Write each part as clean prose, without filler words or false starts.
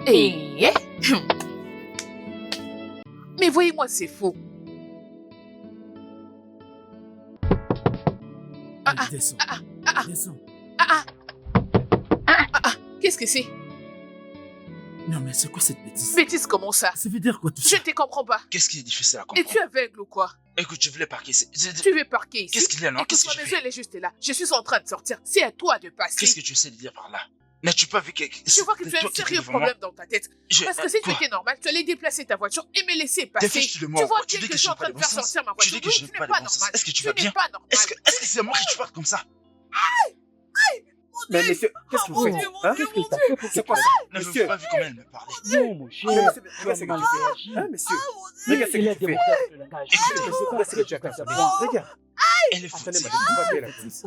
Eh? Mais voyez-moi, c'est faux. Descends. Descends. Qu'est-ce que c'est? Non, mais c'est quoi cette bêtise? Bêtise, comment ça? Ça veut dire quoi tout Je ça? ne te comprends pas. Qu'est-ce qui est difficile à Et comprendre? tu es aveugle ou quoi? Écoute, je voulais parquer ici. Tu veux parquer ici? Qu'est-ce qu'il y a, non? Écoute, Qu'est-ce que ma je maison, fais? elle est juste là. Je suis en train de sortir. C'est à toi de passer. Qu'est-ce que tu essaies de dire par là? N'as-tu pas vu que... Je vois que tu as un sérieux problème dans ta tête. Parce que si tu étais normal, tu allais déplacer ta voiture et me laisser passer. Dépêche-le-moi. Tu vois Tu bien dis que que je suis je en n'ai pas train de de bon faire sens. sortir ma Tu voiture. dis que Oui, je tu n'ai n'es pas de pas bon sens. normal. Est-ce que tu Tu vas n'es bien? pas normal. Est-ce que c'est à moi que tu parles comme ça? Mais monsieur, qu'est-ce que vous faites? Hein? Qu'est-ce que t'as fait pour C'est que quoi ça? N'avez-vous Monsieur, pas vu comment elle me parlait? Non, mon cher. mais monsieur, Tu as regarde ce que mal tu fais. réagi. Hein, monsieur? Il Regarde ce a que tu fais. démontré ce langage. Écoutez, Regarde ce que tu as fait. Regarde. Elle est Attendez, foutue. madame, on va bien la police. Sache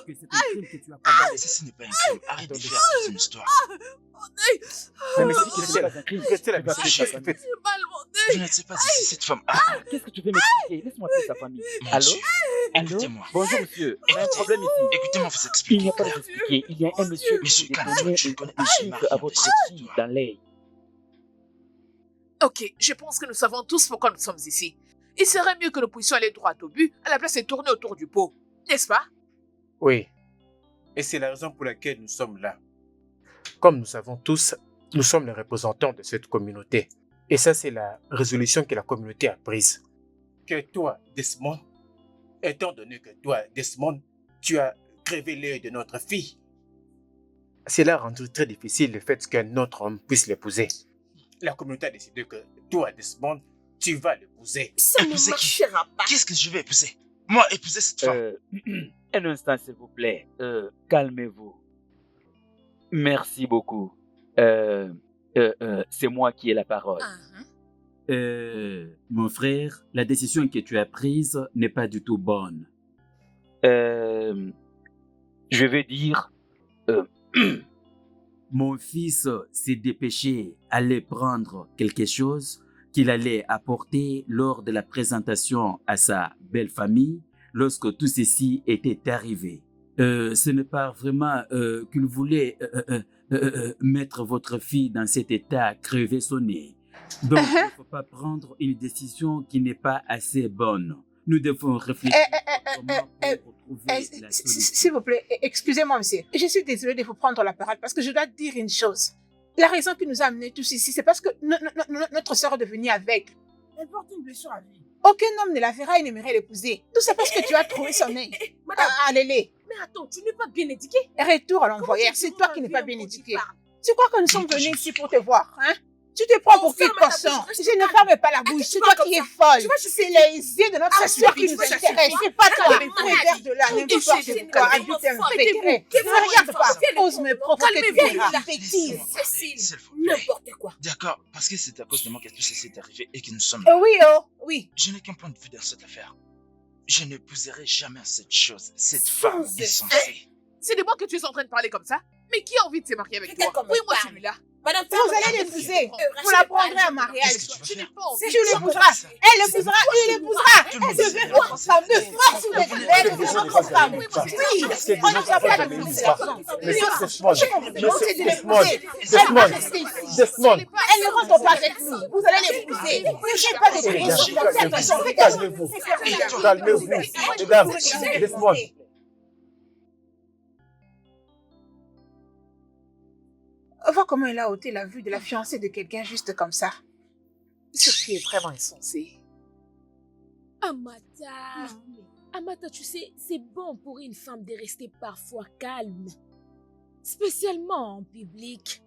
que c'est un crime que tu as commis. Ça, ce n'est pas un crime. Arrête de faire toute une histoire. Mais monsieur, Ce n'est pas un crime. restez là, monsieur. Chut. Qu'est-ce que vous faites? J'ai mal mon nez. Vous n'êtes pas ici, cette femme. Qu'est-ce que tu veux m'expliquer? Laisse-moi appeler sa famille. Mon Allô? Dieu. Allô? Écoutez-moi. Bonjour, monsieur. Il y a un Écoutez. problème ici. Écoutez-moi, vous Il expliquer. n'y a pas de s'expliquer. Il y a un monsieur Monsieur, qui calme-toi. donné Tu une connais chiffre à absolument votre rien de cette fille histoire. dans l'œil. Ok, je pense que nous savons tous pourquoi nous sommes ici. Il serait mieux que nous puissions aller droit au but, à la place de tourner autour du pot. N'est-ce pas? Oui. Et c'est la raison pour laquelle nous sommes là. Comme nous savons tous, nous sommes les représentants de cette communauté. Et ça, c'est la résolution que la communauté a prise. Que toi, Desmond, étant donné que toi, Desmond, tu as crevé l'œil de notre fille, cela a rendu très difficile le fait qu'un autre homme puisse l'épouser. La communauté a décidé que toi, Desmond, tu vas l'épouser. Ça ne Épouser qui? marchera pas. Qu'est-ce que je vais épouser? Moi, épouser cette femme. Un instant, s'il vous plaît. Calmez-vous. Merci beaucoup. C'est moi qui ai la parole. Mon frère, la décision que tu as prise n'est pas du tout bonne. Je vais dire... Mon fils s'est dépêché aller prendre quelque chose qu'il allait apporter lors de la présentation à sa belle famille lorsque tout ceci était arrivé. Ce n'est pas vraiment qu'il voulait mettre votre fille dans cet état, crever son nez. Donc, il ne faut pas prendre une décision qui n'est pas assez bonne. Nous devons réfléchir comment pour retrouver la solution. S'il vous plaît, excusez-moi, monsieur. Je suis désolée de vous prendre la parole parce que je dois dire une chose. La raison qui nous a amenés tous ici, c'est parce que notre sœur est devenue aveugle. Elle porte une blessure à vie. Aucun homme ne la verra et n'aimerait l'épouser. Tout ça parce que tu as trouvé son nez. Madame, Allez-les. mais attends, tu n'es pas bien éduquée. Retour à Comment l'envoyeur. tu C'est peux toi voir qui n'es un pas vieux bien quand tu éduqué. parles? Tu crois que nous sommes venus ici pour te voir, hein? Tu te prends pour qui, Ferme ta poisson? bouche, reste Je ne calme. ferme pas la bouche. C'est toi qui es folle. Tu vois, je C'est les yeux de notre Ah, sœur oui, qui tu nous vois, ça intéressent. suffit. C'est pas toi. Calmez-vous. Regarde de là, Et n'importe c'est quoi. vraiment Habite un fort. vétéré. Calmez-vous. Ne regarde pas. Calmez-vous. Ose me provoquer, tu Calmez-vous. verras. Là. Bêtise. Cécile, S'il vous plaît. n'importe quoi. D'accord, parce que c'est à cause de moi que tout ceci est arrivé et que nous sommes Oui, oh, oui. Je n'ai qu'un point de vue dans cette affaire. Je n'épouserai jamais cette chose. Cette femme est censée. C'est de moi que tu es en train de parler comme ça? Mais qui a envie de se marier avec Regarde toi? comment Oui, elle moi parle. celui-là. Madame, Vous allez l'épouser. Vous la Rachetez prendrez pas, en mariage. Qu'est-ce que tu Je vas n'ai faire? pas envie. Tu l'épouseras. Elle l'épousera. Il l'épousera. Tout le monde Elle sait devient bien. votre femme de force ou de grève de notre femme. Oui, on ne va pas l'épouser. C'est de l'épouser. Elle va rester ici. Desmond, Elle ne rentre pas avec nous. Vous allez l'épouser. Ne faites pas de pression. calmez-vous. Calmez-vous. Mesdames, Desmond. Vois comment elle a ôté la vue de la fiancée de quelqu'un juste comme ça. Ce qui est vraiment insensé. Amata. Amata, tu sais, c'est bon pour une femme de rester parfois calme. Spécialement en public.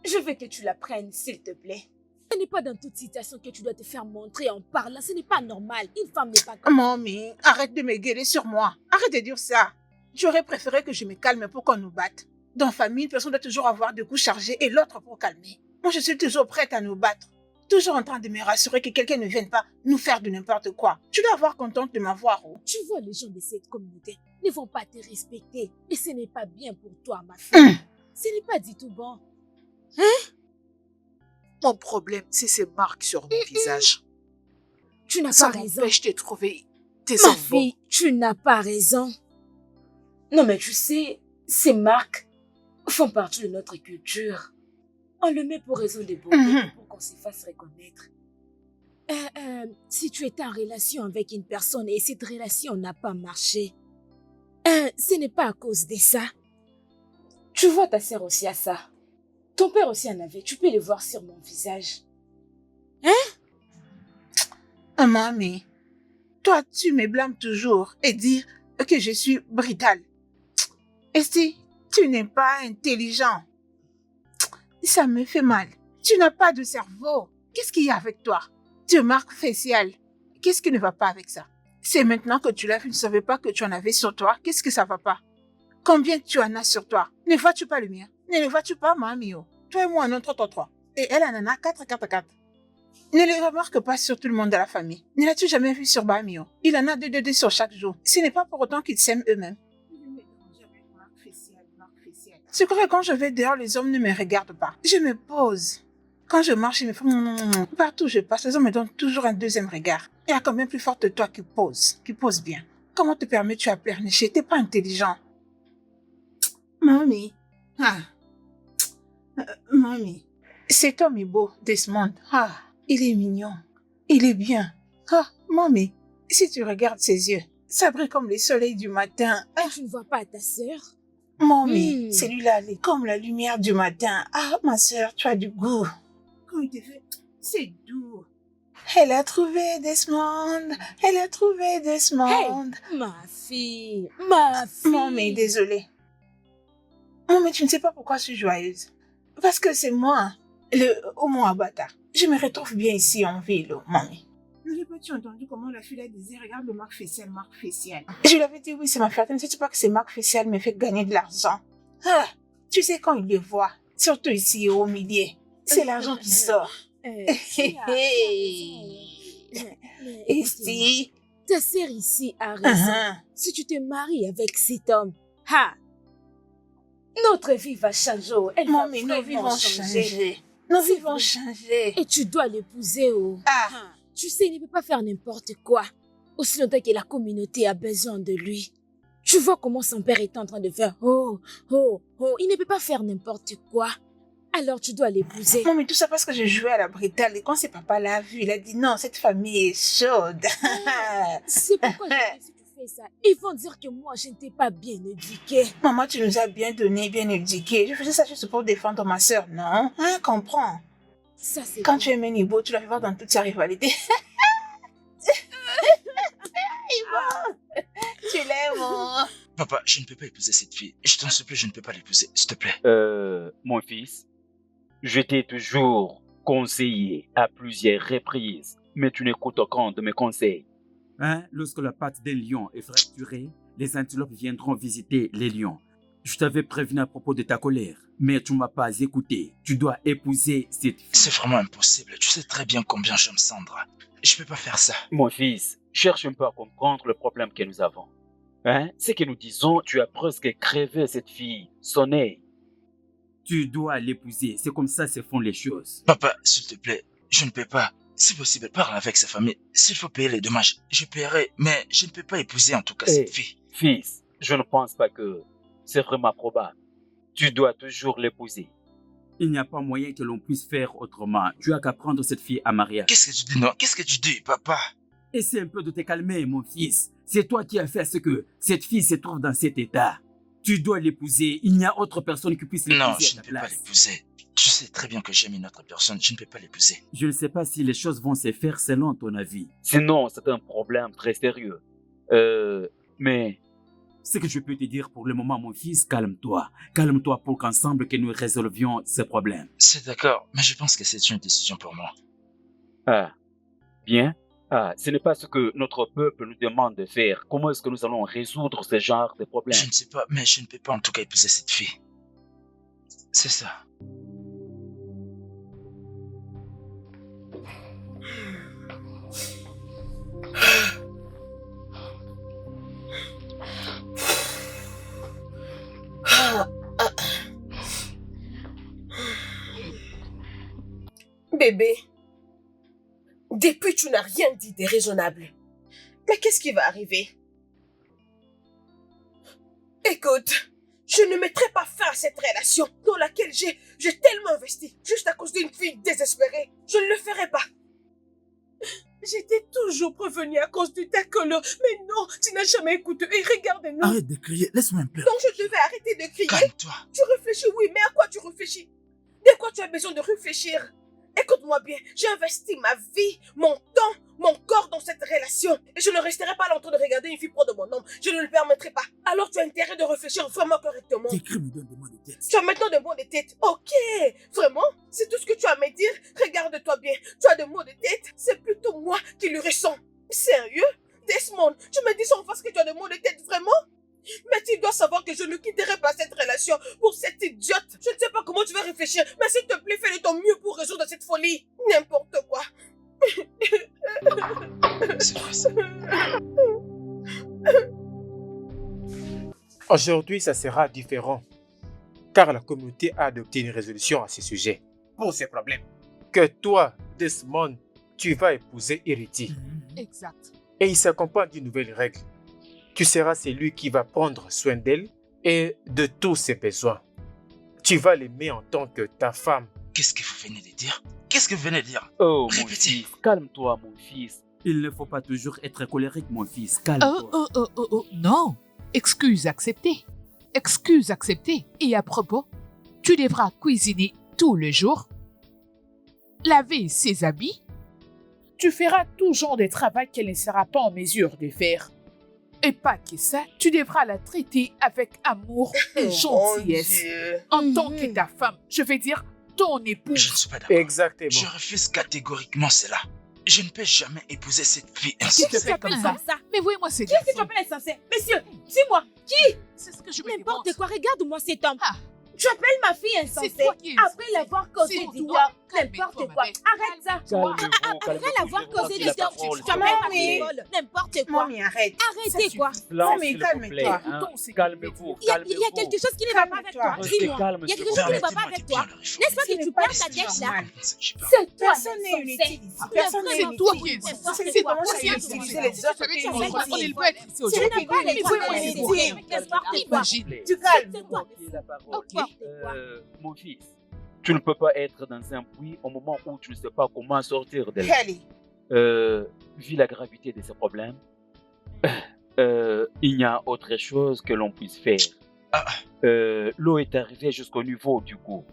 Je veux que tu la prennes, s'il te plaît. Ce n'est pas dans toute situation que tu dois te faire montrer en parlant. Ce n'est pas normal. Une femme n'est pas comme... Mamie, arrête de me gueuler sur moi. Arrête de dire ça. J'aurais préféré que je me calme pour qu'on nous batte. Dans famille, une personne doit toujours avoir deux coups chargés et l'autre pour calmer. Moi, je suis toujours prête à nous battre. Toujours en train de me rassurer que quelqu'un ne vienne pas nous faire de n'importe quoi. Tu dois avoir contente de m'avoir. Oh. Tu vois, les gens de cette communauté ne vont pas te respecter. Et ce n'est pas bien pour toi, ma fille. Ce n'est pas du tout bon. Mon problème, c'est ces marques sur mon visage. Tu n'as Ça pas raison. m'empêche de trouver tes Ma enfants. fille, tu n'as pas raison. Non, mais tu sais, ces marques, font partie de notre culture. On le met pour raison de beauté, pour qu'on se fasse reconnaître. Si tu étais en relation avec une personne et cette relation n'a pas marché, ce n'est pas à cause de ça. Tu vois ta sœur aussi à ça. Ton père aussi en avait. Tu peux le voir sur mon visage. Mamie, toi, tu me blâmes toujours et dire que je suis brutale. Et si tu n'es pas intelligent, ça me fait mal. Tu n'as pas de cerveau. Qu'est-ce qu'il y a avec toi? Tu marques facial. Qu'est-ce qui ne va pas avec ça? C'est maintenant que tu l'as vu, tu ne savais pas que tu en avais sur toi. Qu'est-ce que ça va pas? Combien tu en as sur toi? Ne vois-tu pas le mien? Ne le vois-tu pas, mamie? Toi et moi, on en a 3. Et elle en a 4. Ne le remarque pas sur tout le monde de la famille. Ne l'as-tu jamais vu sur Bamio? Il en a 2 sur chaque jour. Ce n'est pas pour autant qu'ils s'aiment eux-mêmes. C'est vrai que quand je vais dehors, les hommes ne me regardent pas. Je me pose. Quand je marche, ils me font... Partout où je passe, les hommes me donnent toujours un deuxième regard. Il y a quand même plus fort de toi qui pose bien. Comment te permets-tu à pleurnicher? T'es pas intelligent. Mamie. Mamie. Cet homme est beau, Desmond. Il est mignon. Il est bien. Mamie. Si tu regardes ses yeux, ça brille comme le soleil du matin. Tu ne vois pas ta sœur? Mamie, celui-là, il est comme la lumière du matin. Ma sœur, tu as du goût. Comment il te fait? C'est doux. Elle a trouvé Desmond. Elle a trouvé Desmond. Hey, ma fille. Mamie, désolée. Mamie, tu ne sais pas pourquoi je suis joyeuse. Parce que c'est moi, le homo abata. Je me retrouve bien ici en ville, mamie. N'avais pas-tu entendu comment la fille a disait, regarde le marque facial. Je lui avais dit, oui, c'est ma fierté. Ne sais-tu pas que ces marques faciales me fait gagner de l'argent? Tu sais, quand il les voit, surtout ici au milieu, c'est l'argent qui sort. Et si... Ta sœur ici a raison. Si tu te maries avec cet homme, notre vie va changer. Mamie, nos vies vont changer. Nos vies vont changer. Et tu dois l'épouser. Tu sais, il ne peut pas faire n'importe quoi. Aussi longtemps que la communauté a besoin de lui. Tu vois comment son père est en train de faire. Il ne peut pas faire n'importe quoi. Alors tu dois l'épouser. Non, mais tout ça parce que je jouais à la brutale. Et quand ses papas l'a vu, il a dit non, cette famille est chaude. C'est pourquoi je dis que tu fais ça. Ils vont dire que moi, je ne t'ai pas bien éduquée. Maman, tu nous as bien donné, bien éduqué. Je faisais ça juste pour défendre ma sœur, non? Comprends. Ça, c'est quand bon. tu aimais Nibo, tu l'as fait voir dans toute sa rivalité. Tu l'aimes, Papa, je ne peux pas épouser cette fille. Je t'en supplie, je ne peux pas l'épouser, s'il te plaît. Mon fils, je t'ai toujours conseillé à plusieurs reprises, mais tu n'écoutes aucun de mes conseils. Lorsque la patte d'un lion est fracturée, les antilopes viendront visiter les lions. Je t'avais prévenu à propos de ta colère, mais tu ne m'as pas écouté. Tu dois épouser cette fille. C'est vraiment impossible. Tu sais très bien combien j'aime Sandra. Je peux pas faire ça. Mon fils, cherche un peu à comprendre le problème que nous avons. Ce que nous disons, tu as presque crevé cette fille, son œil. Tu dois l'épouser. C'est comme ça se font les choses. Papa, s'il te plaît, je ne peux pas. Si possible, parle avec sa famille. S'il faut payer les dommages, je paierai. Mais je ne peux pas épouser en tout cas cette fille. Fils, je ne pense pas que c'est vraiment probable. Tu dois toujours l'épouser. Il n'y a pas moyen que l'on puisse faire autrement. Tu as qu'à prendre cette fille à mariage. Qu'est-ce que tu dis, non? Qu'est-ce que tu dis, papa? Essaie un peu de te calmer, mon fils. C'est toi qui as fait ce que cette fille se trouve dans cet état. Tu dois l'épouser. Il n'y a autre personne qui puisse l'épouser. Non, je ne peux pas l'épouser. Tu sais très bien que j'aime une autre personne. Je ne peux pas l'épouser. Je ne sais pas si les choses vont se faire selon ton avis. Sinon, c'est un problème très sérieux. Mais... Ce que je peux te dire pour le moment, mon fils, calme-toi. Calme-toi pour qu'ensemble que nous résolvions ce problème. C'est d'accord, mais je pense que c'est une décision pour moi. Bien. Ce n'est pas ce que notre peuple nous demande de faire. Comment est-ce que nous allons résoudre ce genre de problème? Je ne sais pas, mais je ne peux pas en tout cas épouser cette fille. C'est ça. Bébé, depuis tu n'as rien dit de raisonnable. Mais qu'est-ce qui va arriver? Écoute, Je ne mettrai pas fin à cette relation dans laquelle j'ai tellement investi, juste à cause d'une fille désespérée. Je ne le ferai pas. J'étais toujours prévenue à cause du décolore, mais non, tu n'as jamais écouté. Et regarde-nous. Arrête de crier, laisse-moi un peu. Donc je devais arrêter de crier. Calme-toi. Tu réfléchis, oui, mais à quoi tu réfléchis? De quoi tu as besoin de réfléchir? Écoute-moi bien, j'ai investi ma vie, mon temps, mon corps dans cette relation. Et je ne resterai pas longtemps de regarder une fille prendre mon homme. Je ne le permettrai pas. Alors tu as intérêt de réfléchir vraiment correctement. Tes crimes me donnent des maux de tête. Tu as maintenant des maux de tête. Ok, vraiment? C'est tout ce que tu as à me dire? Regarde-toi bien. Tu as des maux de tête? C'est plutôt moi qui le ressens. Sérieux? Desmond, tu me dis sans face que tu as des maux de tête, vraiment? Mais tu dois savoir que je ne quitterai pas cette relation pour cette idiote. Je ne sais pas comment tu vas réfléchir, mais s'il te plaît, fais de ton mieux pour résoudre cette folie. N'importe quoi. C'est vrai ça. Aujourd'hui, ça sera différent, car la communauté a adopté une résolution à ce sujet. Pour ces problèmes. Que toi, Desmond, tu vas épouser Iriti. Exact. Et il s'accompagne d'une nouvelle règle. Tu seras celui qui va prendre soin d'elle et de tous ses besoins. Tu vas l'aimer en tant que ta femme. Qu'est-ce que vous venez de dire? Qu'est-ce que vous venez de dire? Oh, mon Répétez. fils, calme-toi, mon fils. Il ne faut pas toujours être colérique, mon fils. Oh, Calme-toi. non. Excuse acceptée. Excuse acceptée. Et à propos, tu devras cuisiner tout le jour, laver ses habits. Tu feras tout genre de travail qu'elle ne sera pas en mesure de faire. Et pas que ça, tu devras la traiter avec amour et gentillesse. Dieu. En tant que ta femme, je veux dire ton Je ne épouse. suis pas d'accord. Exactement. Je refuse catégoriquement cela. Je ne peux jamais épouser cette fille ainsi. Qui te fait comme ça? Mais voyez-moi ces Qu'est-ce que tu garçons. appelles insensé? Monsieur, dis-moi, C'est ce que je me n'importe demande. quoi, regarde-moi cet homme. Ah. Tu appelles ma fille insensée C'est toi qui es après insensé. l'avoir causé C'est du toi. doigt. Calme-toi, N'importe ma quoi. belle. Arrête ça. Calmez-vous, Après l'avoir causé de du doigt, tu appelles ma fille Maman, folle. N'importe quoi. Mamie, arrête. Arrêtez quoi. Silence, mais s'il vous calme-toi. plaît, hein. Écoutons ce qu'il Calmez-vous, Il y a calmez-vous. quelque chose qui ne va pas avec toi. Calme-toi. Restez Dis-moi. calme, Il y a s'il quelque vous chose qui plaît. ne va pas Permettez-moi avec de toi. bien le réformer. Laisse-moi Ce que n'est tu pas perds ta question, tête là. man. Il ne s'agit pas. C'est toi Personne n'est l'insensé. inutile ici. Ah, Personne n'est c'est toi inutile. qui es N'importe C'est quoi. comment ça C'est utiliser les autres savez qui qu'on sont on inutiles. est pas ici C'est aujourd'hui. lui qui veut les Voyons prendre les les mots. idées. N'importe quoi. Imagine. Tu calmes. C'est toi. Qui est la parole? Ok. N'importe quoi. Mon fils, tu ne peux pas être dans un puits au moment où tu ne sais pas comment sortir de là. Kelly. Vu la gravité de ce problème, il n'y a autre chose que l'on puisse faire. Ah, L'eau est arrivée jusqu'au niveau du cou.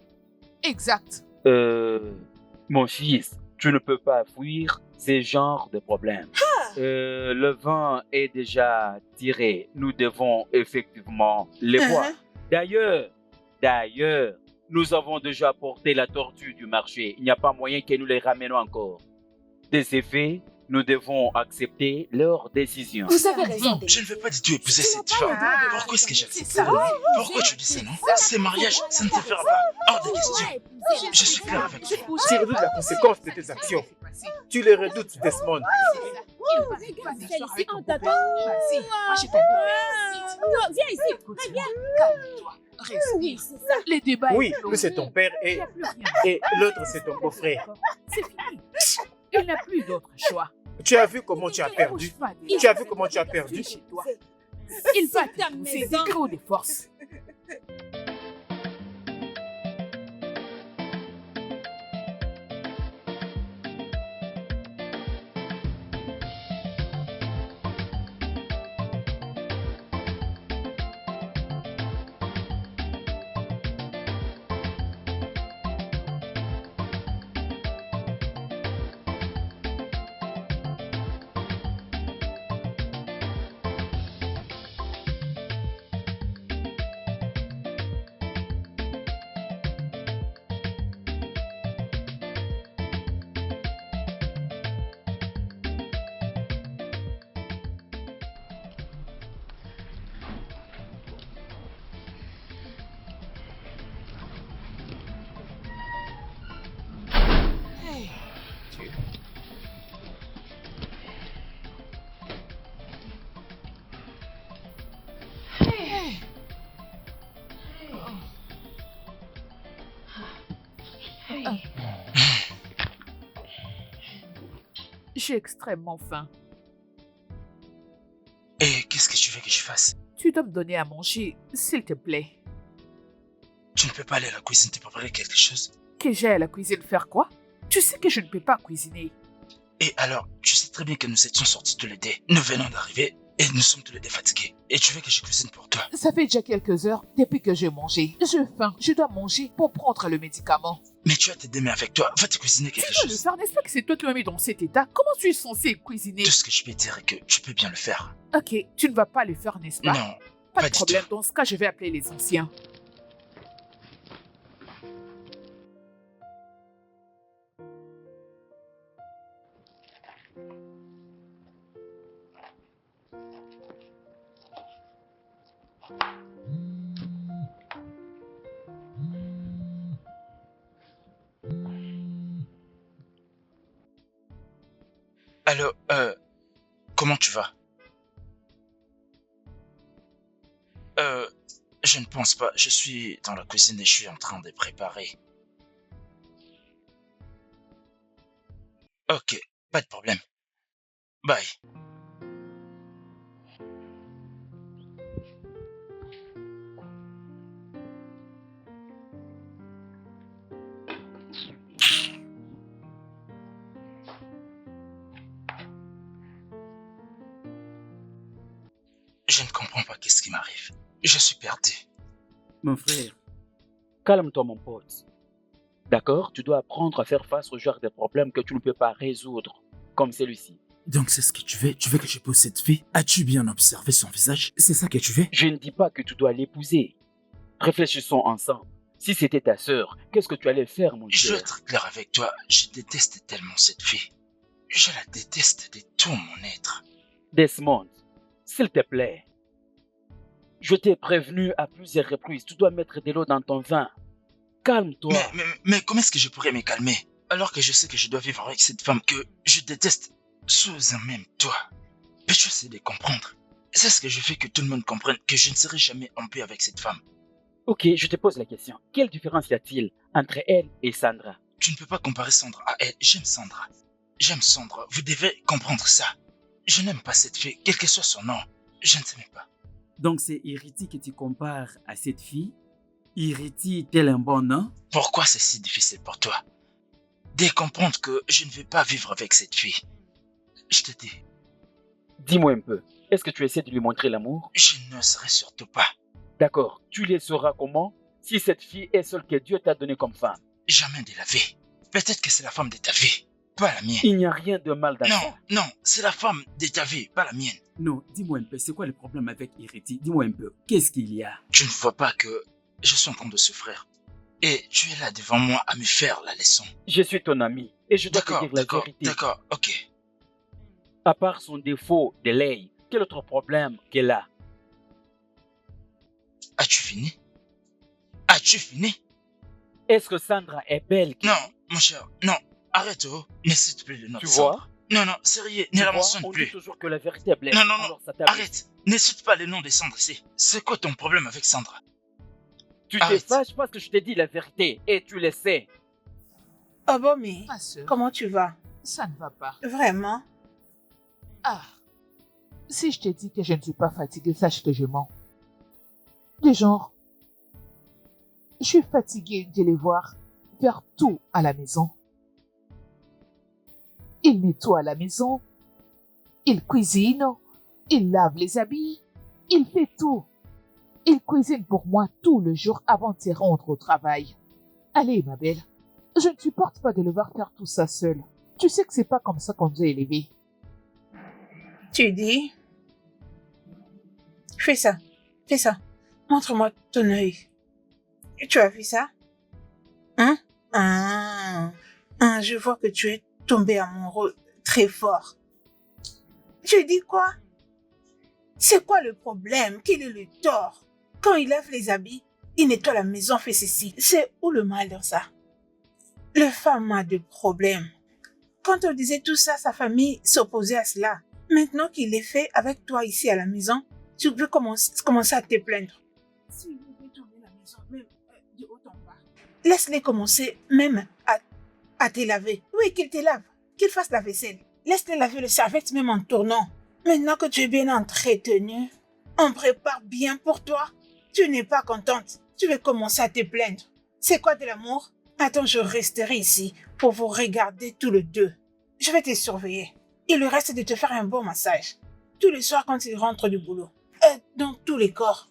Exact. Mon fils, tu ne peux pas fuir ces genres de problèmes. Le vent est déjà tiré. Nous devons effectivement les voir. D'ailleurs, nous avons déjà porté la tortue du marché. Il n'y a pas moyen que nous les ramenions encore. Des effets, nous devons accepter leurs décisions. Vous avez raison. je ne veux pas du tout épouser Tu cette n'as pas femme. le droit de- Pourquoi est-ce que C'est j'accepte ça. ça? Pourquoi tu dis ça, non? Ces mariages, ça ne te fera pas. Hors de question. Je suis clair avec toi. Tu redoutes la conséquence de tes actions. Tu les redoutes, Desmond. Celle-ci, on t'attend. Vas-y, moi j'ai ton Non, viens ici. Continue. Calme-toi. Respire. Oui, c'est ça. Les débats. Oui, est clos. lui c'est ton père Il et, n'y a plus rien. et l'autre c'est ton beau-frère. C'est fini. Il n'a plus d'autre choix. Tu as vu comment tu as Ne perdu? bouge pas de Tu as là. vu comment tu as perdu? Reste chez toi. Il va ta t'épouser maison. des gros de force. J'ai extrêmement faim. Et qu'est-ce que tu veux que je fasse? Tu dois me donner à manger, s'il te plaît. Tu ne peux pas aller à la cuisine te préparer quelque chose? Que j'aille à la cuisine faire quoi? Tu sais que je ne peux pas cuisiner. Et alors, tu sais très bien que nous étions sortis tous les deux. Nous venons d'arriver et nous sommes tous les deux fatigués. Et tu veux que je cuisine pour toi? Ça fait déjà quelques heures depuis que j'ai mangé. J'ai faim, je dois manger pour prendre le médicament. Mais tu as tes mains avec toi. Va te cuisiner quelque Tu dois le chose. faire, n'est-ce pas que c'est toi qui m'as mis dans cet état? Comment tu es censé cuisiner? Tout ce que je peux dire est que tu peux bien le faire. Ok, tu ne vas pas le faire, n'est-ce pas? Non, Pas pas de du problème, tout. dans ce cas, je vais appeler les anciens. Alors, comment tu vas? Euh, je ne pense pas. Je suis dans la cuisine et je suis en train de préparer. Ok, pas de problème. Bye. Je ne comprends pas qu'est-ce qui m'arrive. Je suis perdu. Mon frère, Calme-toi, mon pote. D'accord? Tu dois apprendre à faire face au genre de problèmes que tu ne peux pas résoudre, comme celui-ci. donc c'est ce que tu veux? Tu veux que je pose cette fille? As-tu bien observé son visage? C'est ça que tu veux? Je ne dis pas que tu dois l'épouser. Réfléchissons ensemble. Si c'était ta sœur, qu'est-ce que tu allais faire, mon Je veux cher? être clair avec toi. Je déteste tellement cette fille. Je la déteste de tout mon être. Desmond, s'il te plaît. Je t'ai prévenu à plusieurs reprises, tu dois mettre de l'eau dans ton vin. Calme-toi. Mais comment est-ce que je pourrais me calmer alors que je sais que je dois vivre avec cette femme que je déteste sous un même toit? Peux-tu essayer de comprendre? C'est ce que je fais que tout le monde comprenne que je ne serai jamais en paix avec cette femme. Ok, je te pose la question. Quelle différence y a-t-il entre elle et Sandra? Tu ne peux pas comparer Sandra à elle. J'aime Sandra. J'aime Sandra. Vous devez comprendre ça. Je n'aime pas cette fille, quel que soit son nom. Je ne sais même pas. Donc c'est Iriti que tu compares à cette fille? Iriti tel un bon nom? Pourquoi c'est si difficile pour toi de comprendre que je ne vais pas vivre avec cette fille? Je te dis, Dis-moi un peu, est-ce que tu essaies de lui montrer l'amour? je n'oserais surtout pas. D'accord, tu les sauras comment si cette fille est celle que Dieu t'a donnée comme femme? Jamais de la vie. Peut-être que c'est la femme de ta vie, pas la mienne. Il n'y a rien de mal dans Non, ça. non, c'est la femme de ta vie, pas la mienne. Non, dis-moi un peu, c'est quoi le problème avec Iriti? Dis-moi un peu, qu'est-ce qu'il y a? Tu ne vois pas que je suis en train de souffrir. Et tu es là devant moi à me faire la leçon. Je suis ton ami et je dois te dire la vérité. D'accord, ok. À part son défaut de l'œil, quel autre problème qu'elle a? As-tu fini? As-tu fini? Est-ce que Sandra est belle? Non, mon cher, non. Arrête, oh. Ne cite plus le nom Tu de vois? Sandra. Non, non, sérieux, Tu ne la vois, mentionne on dit plus. toujours que la vérité blesse. Non, non, non. Alors ça t'ablesse. Arrête, ne cite pas le nom de Sandra ici. C'est quoi ton problème avec Sandra? Tu te Arrête. fâches parce que je t'ai dit la vérité et tu le sais. Oh bon, mais Ma sœur, comment tu vas? ça ne va pas. Vraiment? Ah, si je te dis que je ne suis pas fatiguée, sache que je mens. Du genre, je suis fatiguée de les voir faire tout à la maison. Ils nettoient la maison, ils cuisinent, ils lavent les habits, ils font tout. Ils cuisinent pour moi tout le jour avant de rendre au travail. Allez, ma belle, je ne supporte pas de le voir faire tout ça seul. Tu sais que c'est pas comme ça qu'on nous a élevés. Tu dis? Fais ça. Fais ça. Montre-moi ton œil. Tu as vu ça? Hein? Je vois que tu es tombé amoureux très fort. Tu dis quoi? C'est quoi le problème? Quel est le tort? Quand il lave les habits, il nettoie la maison, fait ceci. C'est où le mal dans ça? Le femme a des problèmes. Quand on disait tout ça, sa famille s'opposait à cela. Maintenant qu'il est fait avec toi ici à la maison, tu peux commencer à te plaindre. S'il veut tourner la maison, même de haut en bas, laisse-les commencer même à te laver. Oui, qu'il te lave, qu'il fasse la vaisselle. Laisse-les laver le serviette même en tournant. Maintenant que tu es bien entretenu, on prépare bien pour toi. Tu n'es pas contente. Tu vas commencer à te plaindre. C'est quoi de l'amour? Attends, je resterai ici pour vous regarder tous les deux. Je vais te surveiller. Il lui reste de te faire un bon massage. Tous les soirs quand il rentre du boulot. Dans tous les corps.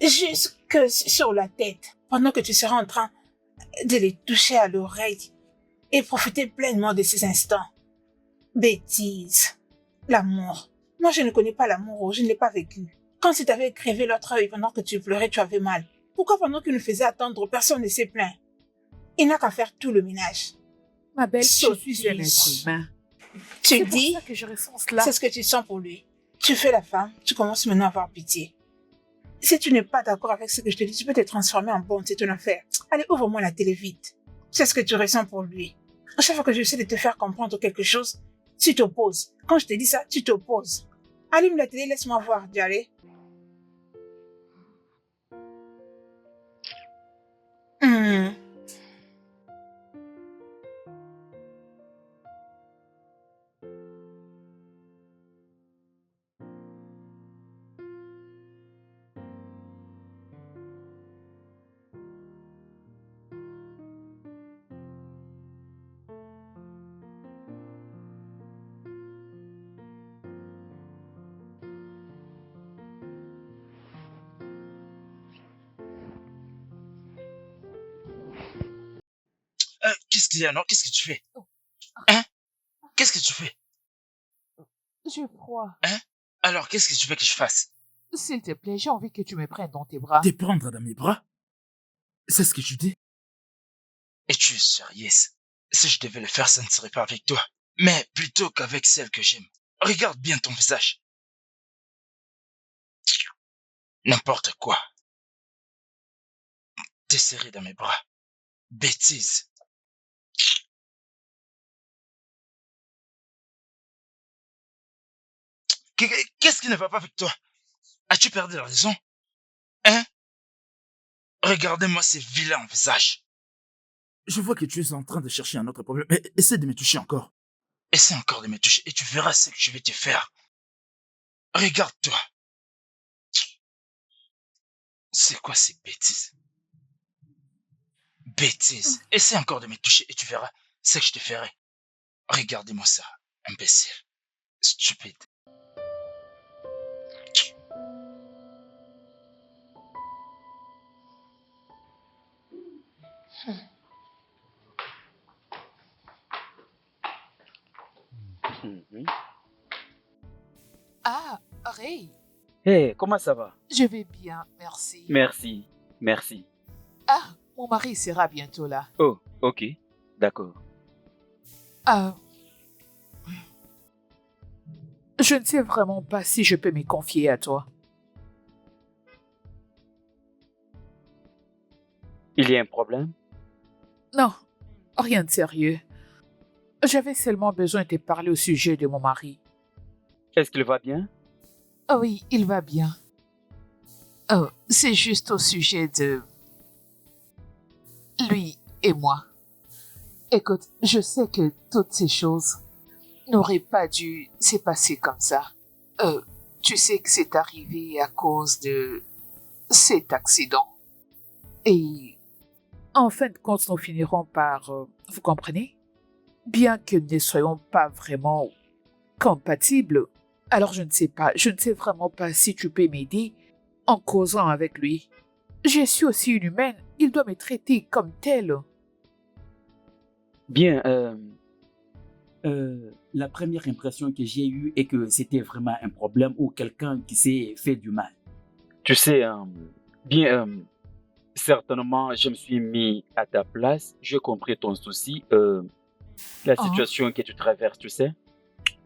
Jusque sur la tête. Pendant que tu seras en train de les toucher à l'oreille. Et profiter pleinement de ces instants. Bêtise. L'amour. Moi, je ne connais pas l'amour. Je ne l'ai pas vécu. Quand il t'avait crevé l'autre œil pendant que tu pleurais, tu avais mal. Pourquoi pendant qu'il nous faisait attendre, personne ne s'est plaint? Il n'a qu'à faire tout le ménage. Ma belle, je Sottise. suis un être humain. Tu C'est pour dis, ça que je ressens cela. c'est ce que tu sens pour lui. Tu fais la femme, tu commences maintenant à avoir pitié. Si tu n'es pas d'accord avec ce que je te dis, tu peux te transformer en bonne, c'est ton affaire. Allez, ouvre-moi la télé vite. C'est ce que tu ressens pour lui. À chaque fois que j'essaie de te faire comprendre quelque chose, tu t'opposes. Quand je te dis ça, tu t'opposes. Allume la télé, laisse-moi voir, dis allez. Hmm. Qu'est-ce qu'il y a, non? Qu'est-ce que tu fais? Hein? Qu'est-ce que tu fais? J'ai froid. Hein? Alors, qu'est-ce que tu veux que je fasse? S'il te plaît, j'ai envie que tu me prennes dans tes bras. Te prendre dans mes bras? C'est ce que tu dis? Et tu es sérieuse? Si je devais le faire, ça ne serait pas avec toi, mais plutôt qu'avec celle que j'aime. Regarde bien ton visage. N'importe quoi. T'es serré dans mes bras. Bêtise. Qu'est-ce qui ne va pas avec toi? As-tu perdu la raison? Hein? Regardez-moi ces vilains visages. Je vois que tu es en train de chercher un autre problème. Mais essaie de me toucher encore. Essaie encore de me toucher et tu verras ce que je vais te faire. Regarde-toi. C'est quoi ces bêtises? Bêtises. Essaie encore de me toucher et tu verras ce que je te ferai. Regardez-moi ça, imbécile. Stupide. Ah, Ray, Hey, comment ça va? je vais bien, merci. Merci, merci. Ah, mon mari sera bientôt là. Oh, ok, d'accord. Ah, je ne sais vraiment pas si je peux me confier à toi. Il y a un problème? Non, rien de sérieux. J'avais seulement besoin de te parler au sujet de mon mari. Est-ce qu'il va bien? Oh oui, il va bien. Oh, c'est juste au sujet de lui et moi. Écoute, je sais que toutes ces choses n'auraient pas dû se passer comme ça. Tu sais que c'est arrivé à cause de cet accident. Et en fin de compte, nous finirons par... vous comprenez? Bien que nous ne soyons pas vraiment compatibles, alors je ne sais vraiment pas si tu peux m'aider en causant avec lui. Je suis aussi une humaine, il doit me traiter comme telle. Bien, La première impression que j'ai eue est que c'était vraiment un problème ou quelqu'un qui s'est fait du mal. tu sais, certainement, je me suis mis à ta place, j'ai compris ton souci, la Oh. situation que tu traverses, tu sais.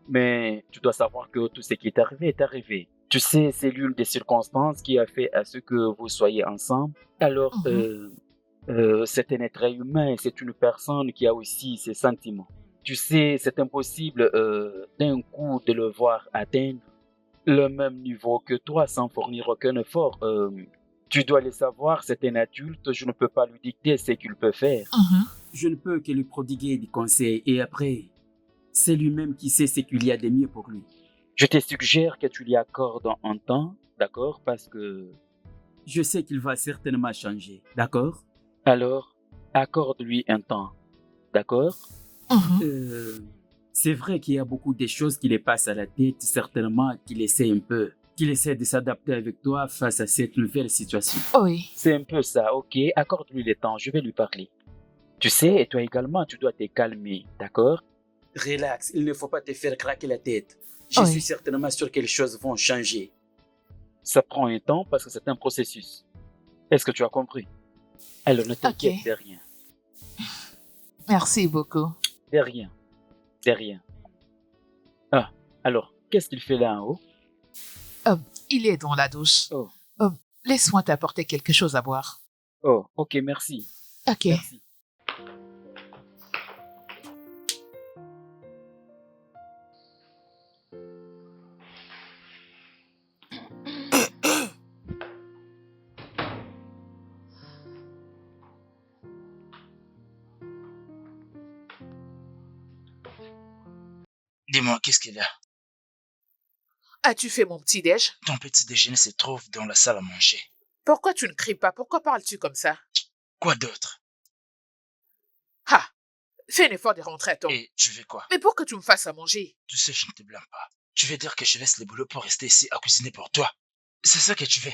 Mais tu dois savoir que tout ce qui est arrivé est arrivé. Tu sais, c'est l'une des circonstances qui a fait à ce que vous soyez ensemble. Alors, c'est un être humain et c'est une personne qui a aussi ses sentiments. Tu sais, c'est impossible d'un coup de le voir atteindre le même niveau que toi sans fournir aucun effort. Tu dois le savoir, c'est un adulte, je ne peux pas lui dicter ce qu'il peut faire. Je ne peux que lui prodiguer des conseils et après, c'est lui-même qui sait ce qu'il y a de mieux pour lui. Je te suggère que tu lui accordes un temps, d'accord? Parce que Je sais qu'il va certainement changer, d'accord? Alors, accorde-lui un temps. D'accord? Mhm. C'est vrai qu'il y a beaucoup de choses qui les passent à la tête, certainement qu'il essaie de s'adapter avec toi face à cette nouvelle situation. Oui. C'est un peu ça, ok? Accorde-lui le temps, je vais lui parler. Tu sais, et toi également, tu dois te calmer, d'accord? Relax, il ne faut pas te faire craquer la tête. Je Oui. suis certainement sûr que les choses vont changer. Ça prend un temps parce que c'est un processus. Est-ce que tu as compris? Alors ne t'inquiète Ok. de rien. Merci beaucoup. De rien. De rien. Ah, alors, qu'est-ce qu'il fait là en haut? Il est dans la douche. Oh. Laisse-moi t'apporter quelque chose à boire. Oh, ok, merci. Ok. Merci. Dis-moi, qu'est-ce qu'il y a? As-tu fait mon petit-déj? Ton petit déjeuner se trouve dans la salle à manger. Pourquoi tu ne cries pas? Pourquoi parles-tu comme ça? Quoi d'autre? Ah! Fais un effort de rentrer à temps. Et tu veux quoi? Mais pour que tu me fasses à manger. Tu sais, je ne te blâme pas. Tu veux dire que je laisse le boulot pour rester ici à cuisiner pour toi? C'est ça que tu veux?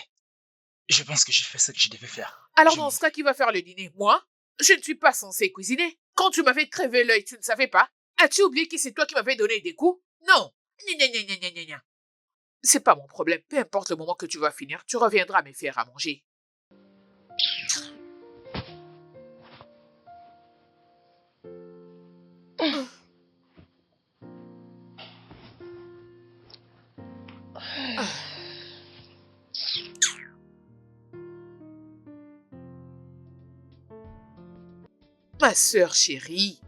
Je pense que j'ai fait ce que je devais faire. Alors Je dans m'en ce cas, qui va faire le dîner? Moi? Je ne suis pas censée cuisiner. Quand tu m'avais crevé l'œil, tu ne savais pas? As-tu oublié que c'est toi qui m'avais donné des coups? Non. Gna, gna, gna, gna, gna, gna. C'est pas mon problème. Peu importe le moment que tu vas finir, tu reviendras me faire à manger. Ma sœur chérie.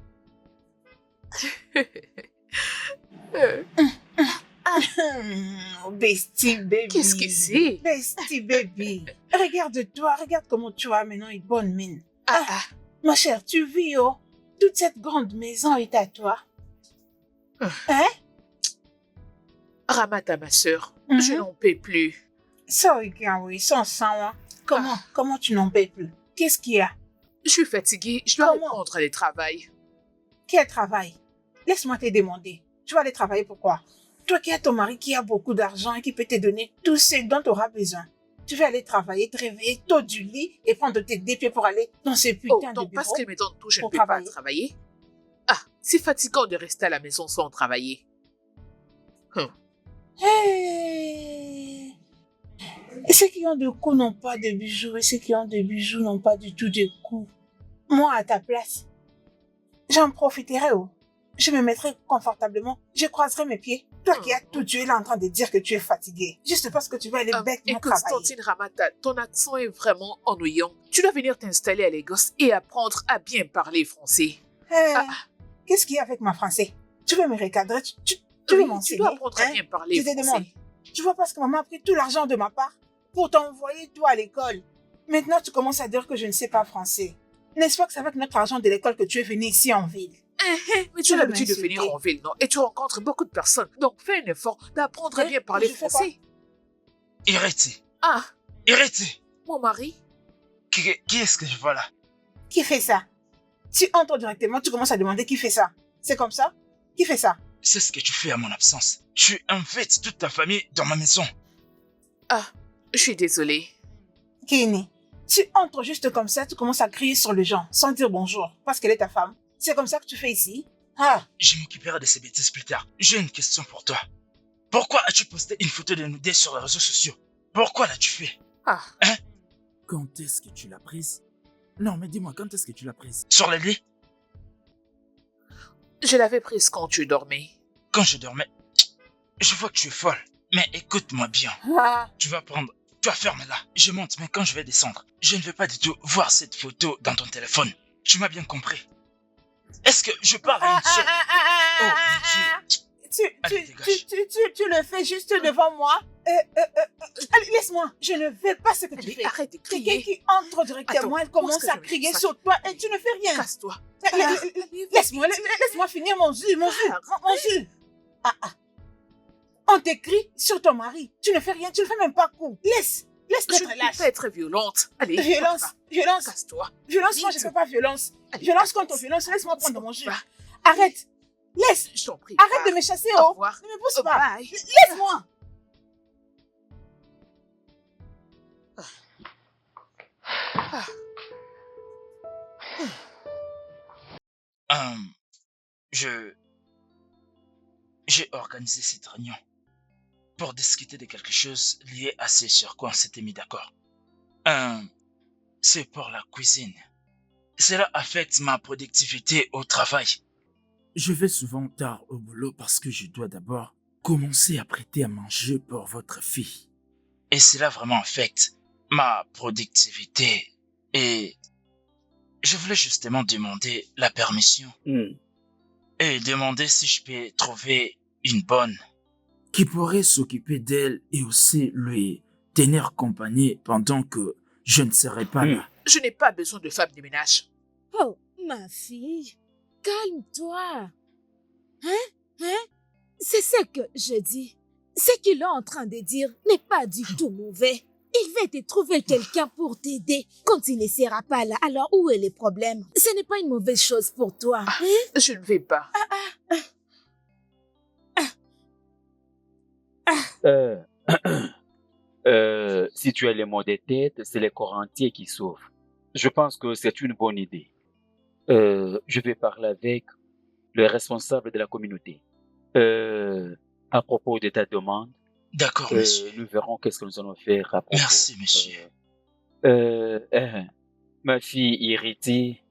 Bestie baby. Qu'est-ce que c'est? Bestie baby. Regarde-toi, regarde comment tu as maintenant une bonne mine. Ah, ah. Ma chère, tu vis, oh. Toute cette grande maison est à toi. Hein? Ramata, ma sœur, Mhm. je n'en peux plus. Ça, regarde, oui, sans sang, hein. Comment tu n'en paies plus? Qu'est-ce qu'il y a? Je suis fatiguée, je dois Comment? reprendre le travail. Quel travail? Laisse-moi te demander. Tu vas aller travailler pourquoi? Toi qui as ton mari qui a beaucoup d'argent et qui peut te donner tout ce dont tu auras besoin. Tu vas aller travailler, te réveiller tôt du lit et prendre tes deux pieds pour aller dans ce Oh, putain de donc bureau. parce qu'elle me donne tout, je ne pour peux pas travailler. travailler? Ah, c'est fatigant de rester à la maison sans travailler. Hey! Et ceux qui ont de coups n'ont pas de bijoux et ceux qui ont de bijoux n'ont pas du tout de coups. Moi, à ta place, j'en profiterai. Oh. Je me mettrai confortablement, je croiserai mes pieds. Toi qui as tout tué là en train de dire que tu es fatigué. Juste parce que tu vas aller bêtement Écoute, travailler. Tantine Ramata, ton accent est vraiment ennuyant. Tu dois venir t'installer à Lagos et apprendre à bien parler français. Hey, Ah. Qu'est-ce qu'il y a avec ma français? Tu veux me recadrer? Tu Oui, veux tu m'enseigner? dois apprendre à hein? bien parler Je te français. demande. Tu vois parce que maman a pris tout l'argent de ma part pour t'envoyer toi à l'école. Maintenant, tu commences à dire que je ne sais pas français. N'est-ce pas que c'est avec notre argent de l'école que tu es venu ici en ville? Mais tu as veux l'habitude de m'insulter. venir en ville, non? Et tu rencontres beaucoup de personnes. Donc fais un effort d'apprendre à bien parler je fais français. Irrité. Ah, Irrité. mon mari? Qui est-ce que je vois là? Qui fait ça? Tu entres directement, tu commences à demander qui fait ça. C'est comme ça? Qui fait ça? C'est ce que tu fais à mon absence. Tu invites toute ta famille dans ma maison. Ah, je suis désolée. Kini, tu entres juste comme ça, tu commences à crier sur les gens sans dire bonjour parce qu'elle est ta femme. C'est comme ça que tu fais ici? Ah, Je m'occuperai de ces bêtises plus tard. J'ai une question pour toi. Pourquoi as-tu posté une photo de nous deux sur les réseaux sociaux? Pourquoi l'as-tu fait? Ah, Quand est-ce que tu l'as prise? Non, mais dis-moi, quand est-ce que tu l'as prise? Sur le lit? je l'avais prise quand tu dormais. Quand je dormais, je vois que tu es folle. Mais écoute-moi bien. ah. Tu vas fermer là. Je monte, mais quand je vais descendre, je ne veux pas du tout voir cette photo dans ton téléphone. Tu m'as bien compris. Est-ce que je parle à une seule... Oh, mon Dieu. Allez, dégage. Tu le fais juste devant moi. Allez, laisse-moi. Je ne veux pas ce que tu Mais fais. arrête de Quelqu'un crier. qui entre directement, Attends, elle où commence est-ce que à je mets crier ça? sur toi et tu ne fais rien. Casse-toi. Laisse-moi finir mon jus. On t'écrit sur ton mari. Tu ne fais rien, tu ne fais même pas coup. Laisse. Laisse-moi Je être ne peux lâche. pas être violente. Allez, Violence, violence, casse-toi. violence, moi je Vite. fais pas violence. Violence contre violence, laisse-moi prendre mon jus. Va. Arrête, laisse, Je t'en prie. arrête va. de me chasser, Au oh. revoir. Ne me pousse pas. Bye. Laisse-moi. Je... J'ai organisé cette réunion pour discuter de quelque chose lié à ce sur quoi on s'était mis d'accord. C'est pour la cuisine. Cela affecte ma productivité au travail. Je vais souvent tard au boulot parce que je dois d'abord commencer à prêter à manger pour votre fille. Et cela vraiment affecte ma productivité. Et je voulais justement demander la permission. Et demander si je peux trouver une bonne. Qui pourrait s'occuper d'elle et aussi lui tenir compagnie pendant que je ne serai pas là. Je n'ai pas besoin de femme de ménage. Oh, ma fille, calme-toi. Hein? C'est ce que je dis. Ce qu'il est en train de dire n'est pas du tout mauvais. Il va te trouver quelqu'un pour t'aider quand il ne sera pas là. Alors, où est le problème? Ce n'est pas une mauvaise chose pour toi. Hein? Je ne vais pas. Si tu as les maux de tête, c'est les corps entiers qui souffrent. Je pense que c'est une bonne idée. Je vais parler avec le responsable de la communauté. À propos de ta demande, D'accord, monsieur. nous verrons qu'est-ce que nous allons faire à propos. Merci, monsieur. Ma fille irritée,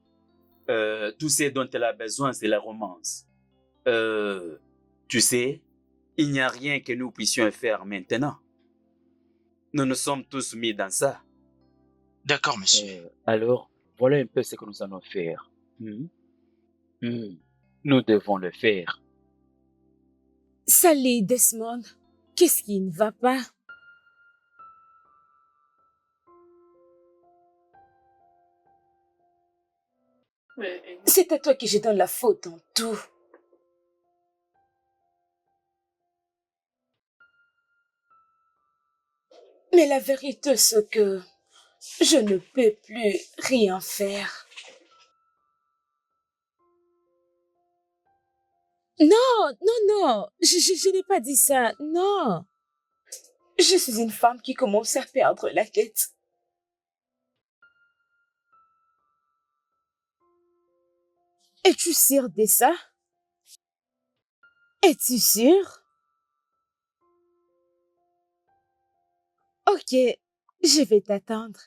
Tout ce dont elle a besoin, c'est la romance. Tu sais, il n'y a rien que nous puissions faire maintenant. Nous nous sommes tous mis dans ça. D'accord, monsieur. alors voilà un peu ce que nous allons faire. Nous devons le faire. Salut, Desmond. Qu'est-ce qui ne va pas? C'est à toi que je donne la faute en tout. Mais la vérité, c'est que je ne peux plus rien faire. Non, je n'ai pas dit ça, non. Je suis une femme qui commence à perdre la tête. Es-tu sûre de ça? Es-tu sûre? Ok, je vais t'attendre.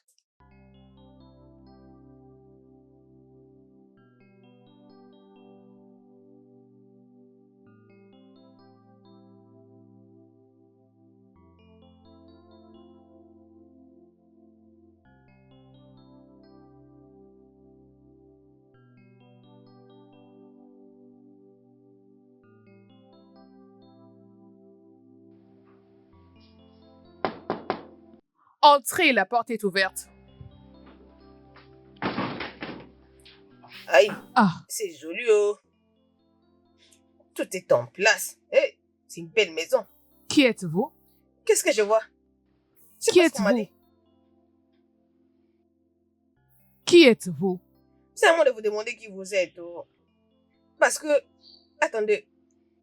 Entrez, la porte est ouverte. Aïe, Ah, c'est joli, oh. Tout est en place. Hey, c'est une belle maison. qui êtes-vous? Qu'est-ce que je vois? C'est Qui pas ce qu'on m'a êtes-vous? dit. Qui êtes-vous? C'est à moi de vous demander qui vous êtes, oh. Parce que, attendez,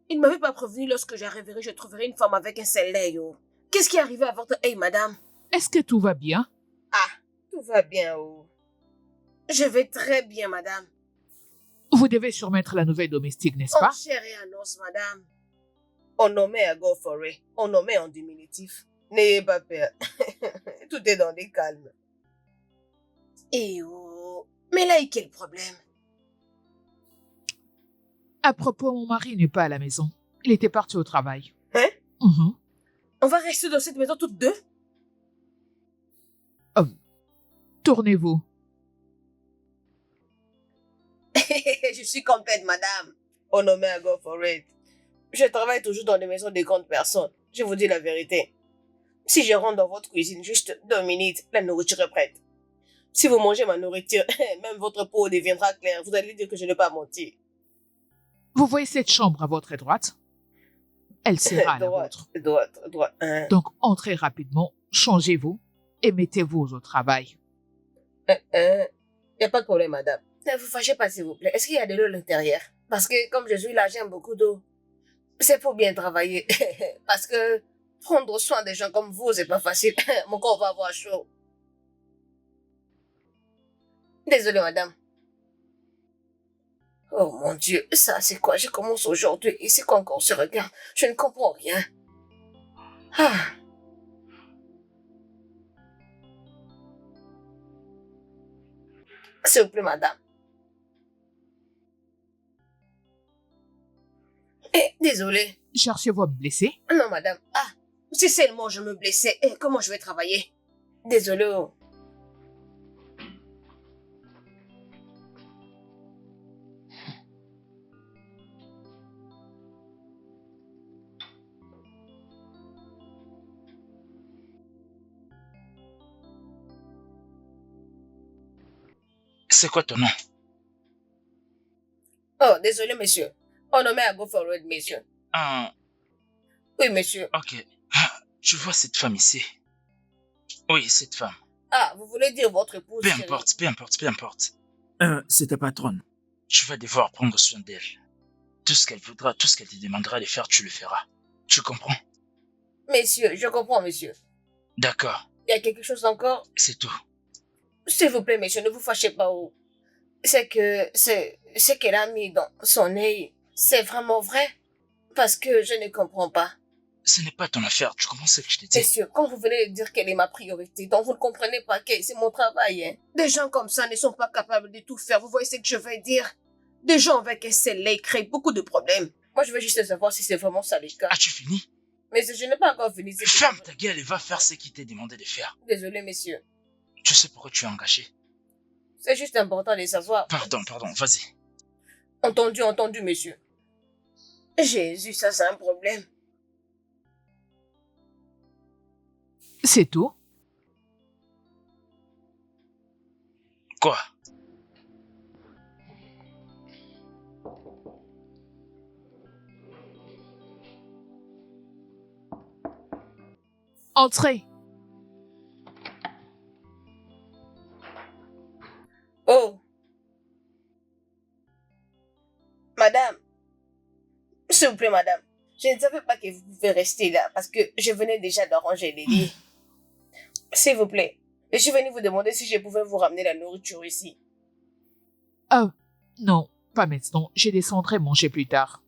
il ne m'avait pas prévenu lorsque j'arriverai, je trouverai une femme avec un seul œil, oh. Qu'est-ce qui est arrivé à votre œil, madame? Est-ce que tout va bien? Ah, tout va bien, oh. Je vais très bien, madame. Vous devez surmettre la nouvelle domestique, n'est-ce En pas? chair et en os, madame. On nommait à go for it. On nommait en diminutif. N'ayez pas peur. Tout est dans des calmes. Eh oh, mais là, quel problème? À propos, mon mari n'est pas à la maison. Il était parti au travail. Hein? Mhm. On va rester dans cette maison toutes deux? Tournez-vous. Je suis contente, madame. On nommait à go for it. Je travaille toujours dans des maisons de grandes personnes. Je vous dis la vérité. Si je rentre dans votre cuisine juste 2 minutes, la nourriture est prête. Si vous mangez ma nourriture, même votre peau deviendra claire. Vous allez dire que je n'ai pas menti. Vous voyez cette chambre à votre droite? Elle sera à la vôtre. Droite. Hein. Donc, entrez rapidement, changez-vous et mettez-vous au travail. Y a pas de problème, madame. Ne vous fâchez pas, s'il vous plaît. Est-ce qu'il y a de l'eau à l'intérieur? Parce que comme je suis là, j'aime beaucoup d'eau. C'est pour bien travailler. Parce que prendre soin des gens comme vous, c'est pas facile. Mon corps va avoir chaud. Désolée, madame. Oh mon Dieu, ça c'est quoi? Je commence aujourd'hui et c'est quoi encore ce regard? Je ne comprends rien. Ah. S'il vous plaît, madame. Désolée. Cherchez-vous à me blesser? Non, madame. Ah, si seulement je me blessais, comment je vais travailler? Désolée. Oh. C'est quoi ton nom? Oh, désolé, monsieur. On nommé à go forward, monsieur. Ah, Oui, monsieur. ok. Ah, tu vois cette femme ici? Oui, cette femme. Ah, vous voulez dire votre épouse? Peu chérie? importe, peu importe, peu importe. C'est ta patronne. Tu vas devoir prendre soin d'elle. Tout ce qu'elle voudra, tout ce qu'elle te demandera de faire, tu le feras. Tu comprends? Monsieur, je comprends, monsieur. D'accord, Il y a quelque chose encore? c'est tout. S'il vous plaît, monsieur, ne vous fâchez pas. Oh. C'est que ce qu'elle a mis dans son œil, c'est vraiment vrai? Parce que je ne comprends pas. Ce n'est pas ton affaire, tu comprends ce que je te dis? Monsieur, quand vous venez de dire qu'elle est ma priorité, donc vous ne comprenez pas que c'est mon travail. Hein. Des gens comme ça ne sont pas capables de tout faire. Vous voyez ce que je veux dire? Des gens avec un seul œil créent beaucoup de problèmes. Moi, je veux juste savoir si c'est vraiment ça le cas. As-tu fini? Mais je n'ai pas encore fini. Ferme ta gueule et va faire ce qu'il t'est demandé de faire. Désolé, monsieur. Tu sais pourquoi tu es engagé? C'est juste important de savoir. Pardon, vas-y. Entendu, monsieur. Jésus, ça c'est un problème. C'est tout? Quoi? Entrez. Oh. Madame. S'il vous plaît, madame. Je ne savais pas que vous pouvez rester là parce que je venais déjà d'arranger les lits. S'il vous plaît. Je suis venue vous demander si je pouvais vous ramener la nourriture ici. Non, pas maintenant. Je descendrai manger plus tard.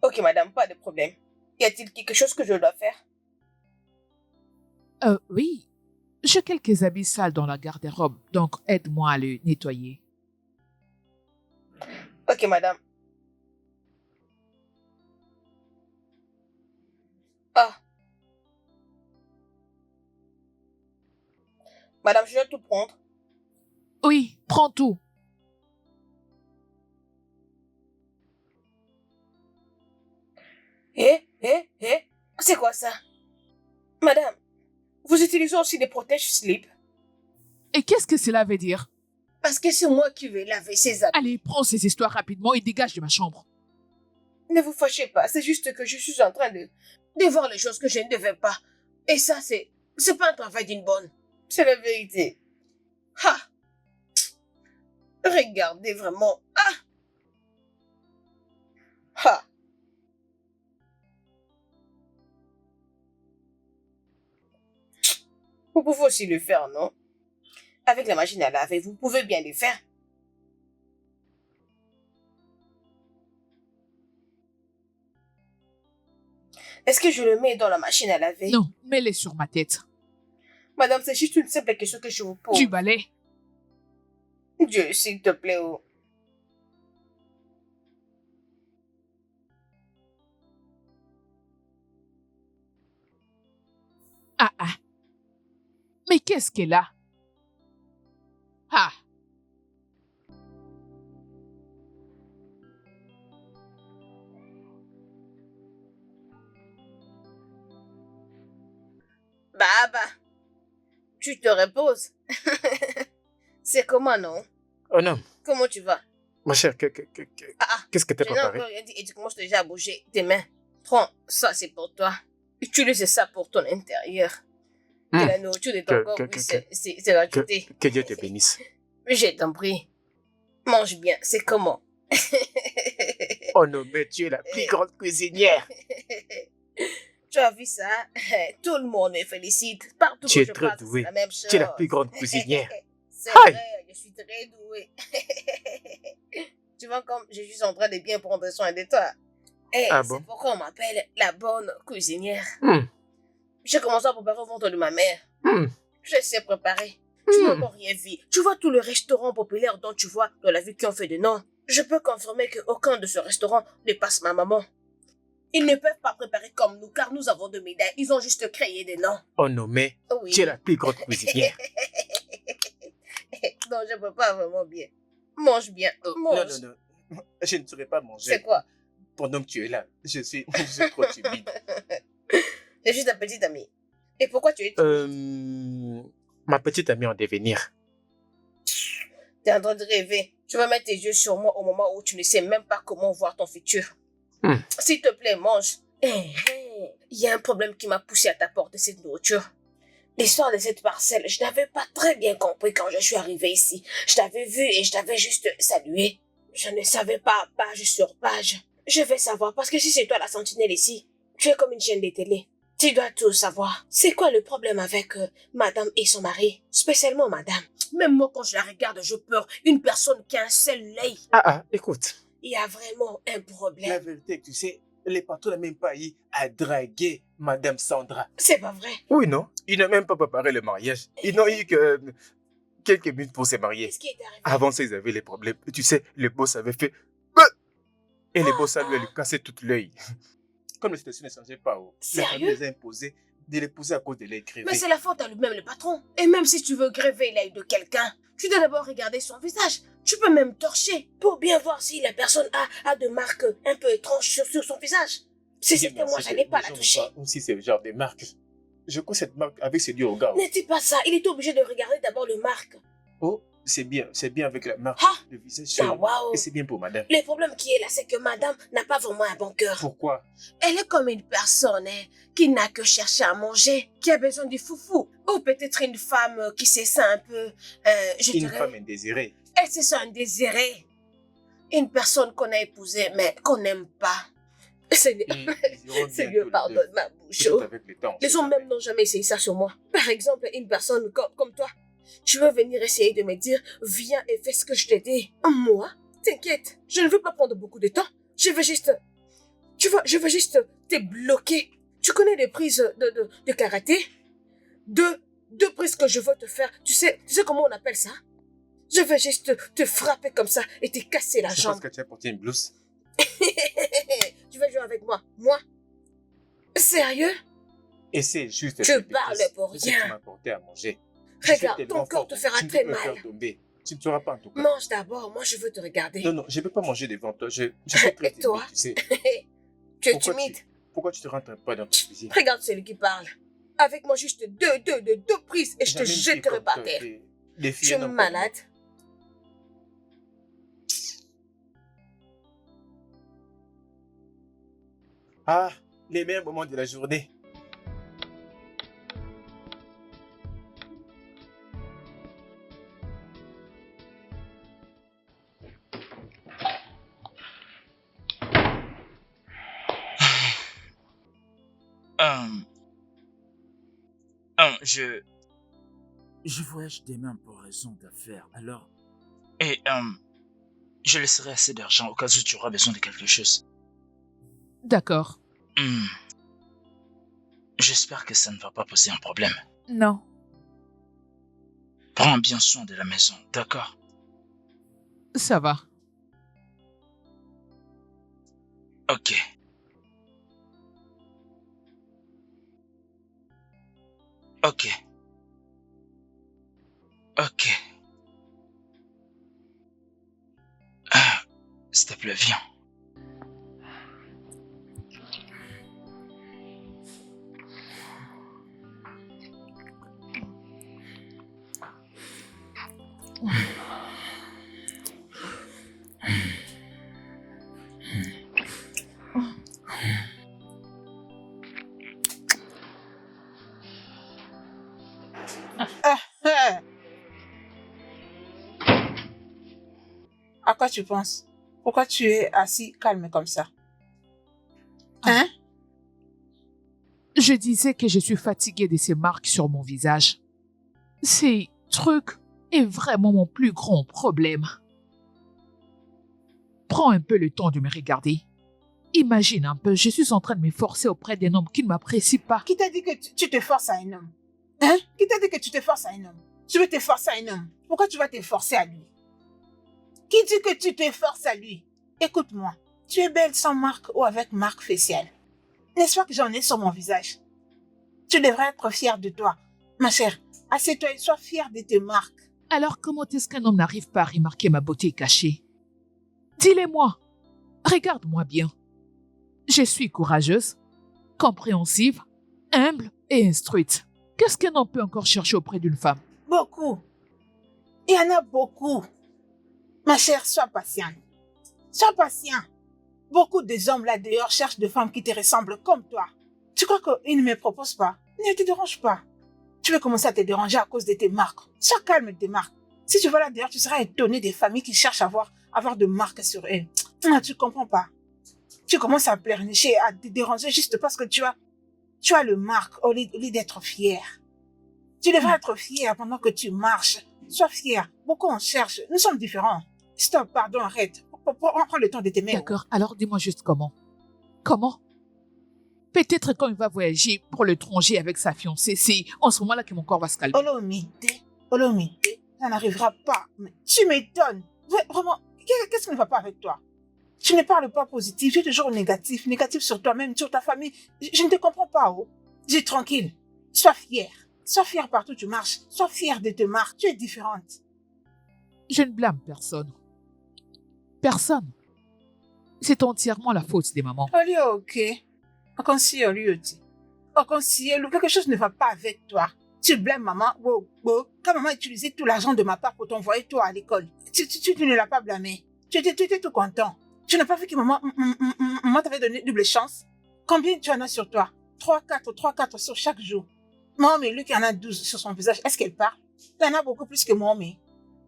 Ok, madame, pas de problème. Y a-t-il quelque chose que je dois faire? Oui. J'ai quelques habits sales dans la garde-robe, donc aide-moi à le nettoyer. Ok, madame. Ah. Madame, je dois tout prendre. Oui, prends tout. C'est quoi ça? Madame, vous utilisez aussi des protège-slip? Et qu'est-ce que cela veut dire? Parce que c'est moi qui vais laver ces habits. Allez, prends ces histoires rapidement et dégage de ma chambre. Ne vous fâchez pas, c'est juste que je suis en train de voir les choses que je ne devais pas. Et ça, c'est pas un travail d'une bonne. C'est la vérité. Ha! Regardez vraiment. Ah! Ha! Vous pouvez aussi le faire, non? Avec la machine à laver, vous pouvez bien le faire. Est-ce que je le mets dans la machine à laver? Non, mets-les sur ma tête. Madame, c'est juste une simple question que je vous pose. Du balai. Dieu, s'il te plaît. Oh. Ah. Mais qu'est-ce qu'elle a? Ah. Baba, tu te reposes. C'est comment, non? Oh non, Comment tu vas? ma chère, Ah, qu'est-ce que t'as je n'ai préparé? encore rien dit et tu commences déjà à bouger tes mains. Prends, ça c'est pour toi. Utilise ça pour ton intérieur. Que Hmm. la nourriture de ton Que- corps que- puisse que- se rajouter. Que Dieu te bénisse. Je t'en prie. Mange bien, c'est comment? Oh non, mais tu es la plus grande cuisinière. Tu as vu ça? Tout le monde me félicite. Partout Tu que es je très passe, douée. c'est la même chose. Tu es la plus grande cuisinière. C'est Aïe. vrai, je suis très douée. Tu vois comme je suis en train de bien prendre soin de toi. Ah C'est bon? pourquoi on m'appelle la bonne cuisinière. Hmm. J'ai commencé à préparer au ventre de ma mère. Hmm. Je sais préparer. Tu n'as Hmm. encore rien vu. Tu vois tous les restaurants populaires dont tu vois dans la vie qui ont fait de nom. Je peux confirmer qu'aucun de ces restaurants ne passe ma maman. Ils ne peuvent pas préparer comme nous car nous avons de médailles. Ils ont juste créé des noms. Oh non, mais Oui. tu es la plus grande cuisinière. Non, je ne peux pas vraiment bien. Mange bien. Mange. Non, non, non. Je ne saurais pas manger. C'est quoi? Pendant que tu es là, je suis trop timide. Je suis ta petite amie. Et pourquoi tu es... Ma petite amie en devenir. T'es en train de rêver. Tu vas mettre tes yeux sur moi au moment où tu ne sais même pas comment voir ton futur. Hmm. S'il te plaît, mange. Il y a un problème qui m'a poussé à t'apporter cette nourriture. L'histoire de cette parcelle, je n'avais pas très bien compris quand je suis arrivée ici. Je t'avais vu et je t'avais juste salué. Je ne savais pas, page sur page. Je vais savoir, parce que si c'est toi la sentinelle ici, tu es comme une chaîne de télé. Tu dois tout savoir. C'est quoi le problème avec madame et son mari? Spécialement madame. Même moi, quand je la regarde, je peur. Une personne qui a un seul œil. Écoute. Il y a vraiment un problème. La vérité, tu sais, les patrons n'ont même pas eu à draguer Madame Sandra. C'est pas vrai. Oui, non? Ils n'ont même pas préparé le mariage. Ils n'ont eu que quelques minutes pour se marier. Qu'est-ce qui est arrivé? Avant ça, ils avaient les problèmes. Tu sais, le boss avait fait... Et le boss, ça lui a lui cassé tout l'œil. Comme la situation ne changeait pas, la Sérieux? famille les a imposé de l'épouser à cause de l'écrivain. Mais c'est la faute à lui-même, le patron. Et même si tu veux grever l'œil de quelqu'un, tu dois d'abord regarder son visage. Tu peux même torcher pour bien voir si la personne a de marques un peu étranges sur son visage. Si c'était moi, j'allais pas la toucher. Aussi, c'est le genre de marque. Je crois cette marque avec ses yeux au gars. N'était pas ça. Il était obligé de regarder d'abord le marque. Oh, c'est bien avec la marque. Ah! Le visage Ah, waouh. Et c'est bien pour madame. Le problème qui est là, c'est que madame n'a pas vraiment un bon cœur. Pourquoi? Elle est comme une personne qui n'a que cherché à manger, qui a besoin du foufou. Ou peut-être une femme qui se sent un peu... Une femme indésirée. Elle se sent indésirée. Une personne qu'on a épousée, mais qu'on n'aime pas. Seigneur, Seigneur, pardonne ma bouche. Les hommes même n'ont jamais essayé ça sur moi. Par exemple, une personne comme toi. Tu veux venir essayer de me dire, viens et fais ce que je t'ai dit. Moi? T'inquiète, je ne veux pas prendre beaucoup de temps. Je veux juste... Tu vois, je veux juste te bloquer. Tu connais les prises de karaté? Deux prises que je veux te faire. Tu sais comment on appelle ça? Je veux juste te frapper comme ça et te casser la jambe. Je pense que tu as porté une blouse. Tu veux jouer avec moi? Moi? Sérieux? Et c'est juste... Tu parles pour rien. Tu m'as apporté à manger. Regarde, ton corps te fera très mal. Tu ne sauras pas en tout cas. Mange d'abord, moi je veux te regarder. Non, je ne peux pas manger devant toi. Je suis très timide, toi? tu sais. Tu es timide? Pourquoi tu te rentres pas dans ton cuisine? Regarde celui qui parle. Avec moi juste deux prises et je te jetterai par terre. Tu es malade? Ah, les meilleurs moments de la journée. Je voyage demain pour raison d'affaires, alors... Et, je laisserai assez d'argent au cas où tu auras besoin de quelque chose. D'accord. J'espère que ça ne va pas poser un problème. Non. Prends bien soin de la maison, d'accord? Ça va. Ok. Ok. Ok. S'il te plaît, viens. quoi tu penses? Pourquoi tu es assis calme comme ça? Hein? Je disais que je suis fatiguée de ces marques sur mon visage. Ces trucs est vraiment mon plus grand problème. Prends un peu le temps de me regarder. Imagine un peu, je suis en train de me forcer auprès d'un homme qui ne m'apprécie pas. Qui t'a dit que tu te forces à un homme? Hein? Qui t'a dit que tu te forces à un homme? Tu veux te forcer à un homme. Pourquoi tu vas te forcer à lui? Qui dit que tu te forces à lui? Écoute-moi, tu es belle sans marque ou avec marque faciale. N'est-ce pas que j'en ai sur mon visage? Tu devrais être fière de toi. Ma chère, assieds-toi et sois fière de tes marques. Alors comment est-ce qu'un homme n'arrive pas à remarquer ma beauté cachée? Dis-le-moi. Regarde-moi bien. Je suis courageuse, compréhensive, humble et instruite. Qu'est-ce qu'un homme peut encore chercher auprès d'une femme? Beaucoup. Il y en a beaucoup. Ma chère, sois patiente. Sois patient. Beaucoup des hommes là dehors cherchent des femmes qui te ressemblent comme toi. Tu crois qu'ils ne me proposent pas? Ne te dérange pas. Tu veux commencer à te déranger à cause de tes marques. Sois calme de tes marques. Si tu vas là dehors, tu seras étonné des familles qui cherchent à avoir de marques sur elles. Ah, tu comprends pas. Tu commences à pleurnicher, à te déranger juste parce que tu as le marque au lieu d'être fier. Tu devrais être fier pendant que tu marches. Sois fier. Beaucoup en cherchent. Nous sommes différents. Stop, pardon, arrête. Prends le temps de t'aimer. D'accord, alors dis-moi juste comment. Comment? Peut-être quand il va voyager pour l'étranger avec sa fiancée, c'est en ce moment-là que mon corps va se calmer. Olomide, ça n'arrivera pas. Mais tu m'étonnes. Vraiment, qu'est-ce qui ne va pas avec toi? Tu ne parles pas positif, tu es toujours négatif sur toi-même, sur ta famille. Je ne te comprends pas, oh. Dis tranquille, sois fier. Sois fier partout où tu marches. Sois fier de tes marques. Tu es différente. Je ne blâme personne. Personne. C'est entièrement la faute des mamans. Oli, ok. Quelque chose ne va pas avec toi. Tu blâmes maman. Quand maman a utilisé tout l'argent de ma part pour t'envoyer toi à l'école, tu ne l'as pas blâmé. Tu étais tout content. Tu n'as pas vu que maman t'avait donné double chance? Combien tu en as sur toi? 3-4 sur chaque jour. Maman, mais lui qui en a 12 sur son visage, est-ce qu'elle parle? Tu en as beaucoup plus que moi, mais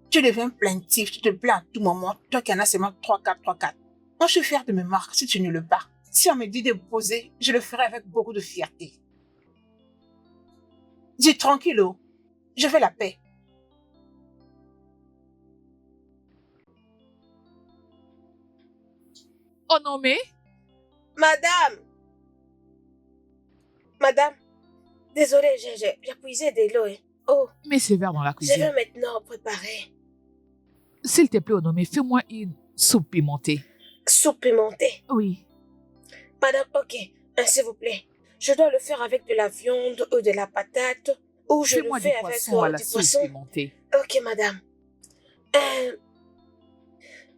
tu deviens plaintif, tu te plains à tout moment. Toi qui en as seulement 3-4. Moi, je suis fière de mes marques si tu ne le pas. Si on me dit de me poser, je le ferai avec beaucoup de fierté. Dis tranquille, oh. Je veux la paix. Oh non, mais Madame, désolée, j'ai puisé de l'eau. Oh, mets ces verres dans la je cuisine. vais maintenant préparer. S'il te plaît, oh non, mais fais-moi une soupe pimentée. Soupe pimentée. Oui. Madame, ok, s'il vous plaît. Je dois le faire avec de la viande ou de la patate, ou je le Fais-moi fais du avec poisson à la du sauce poisson. pimentée. Ok, madame.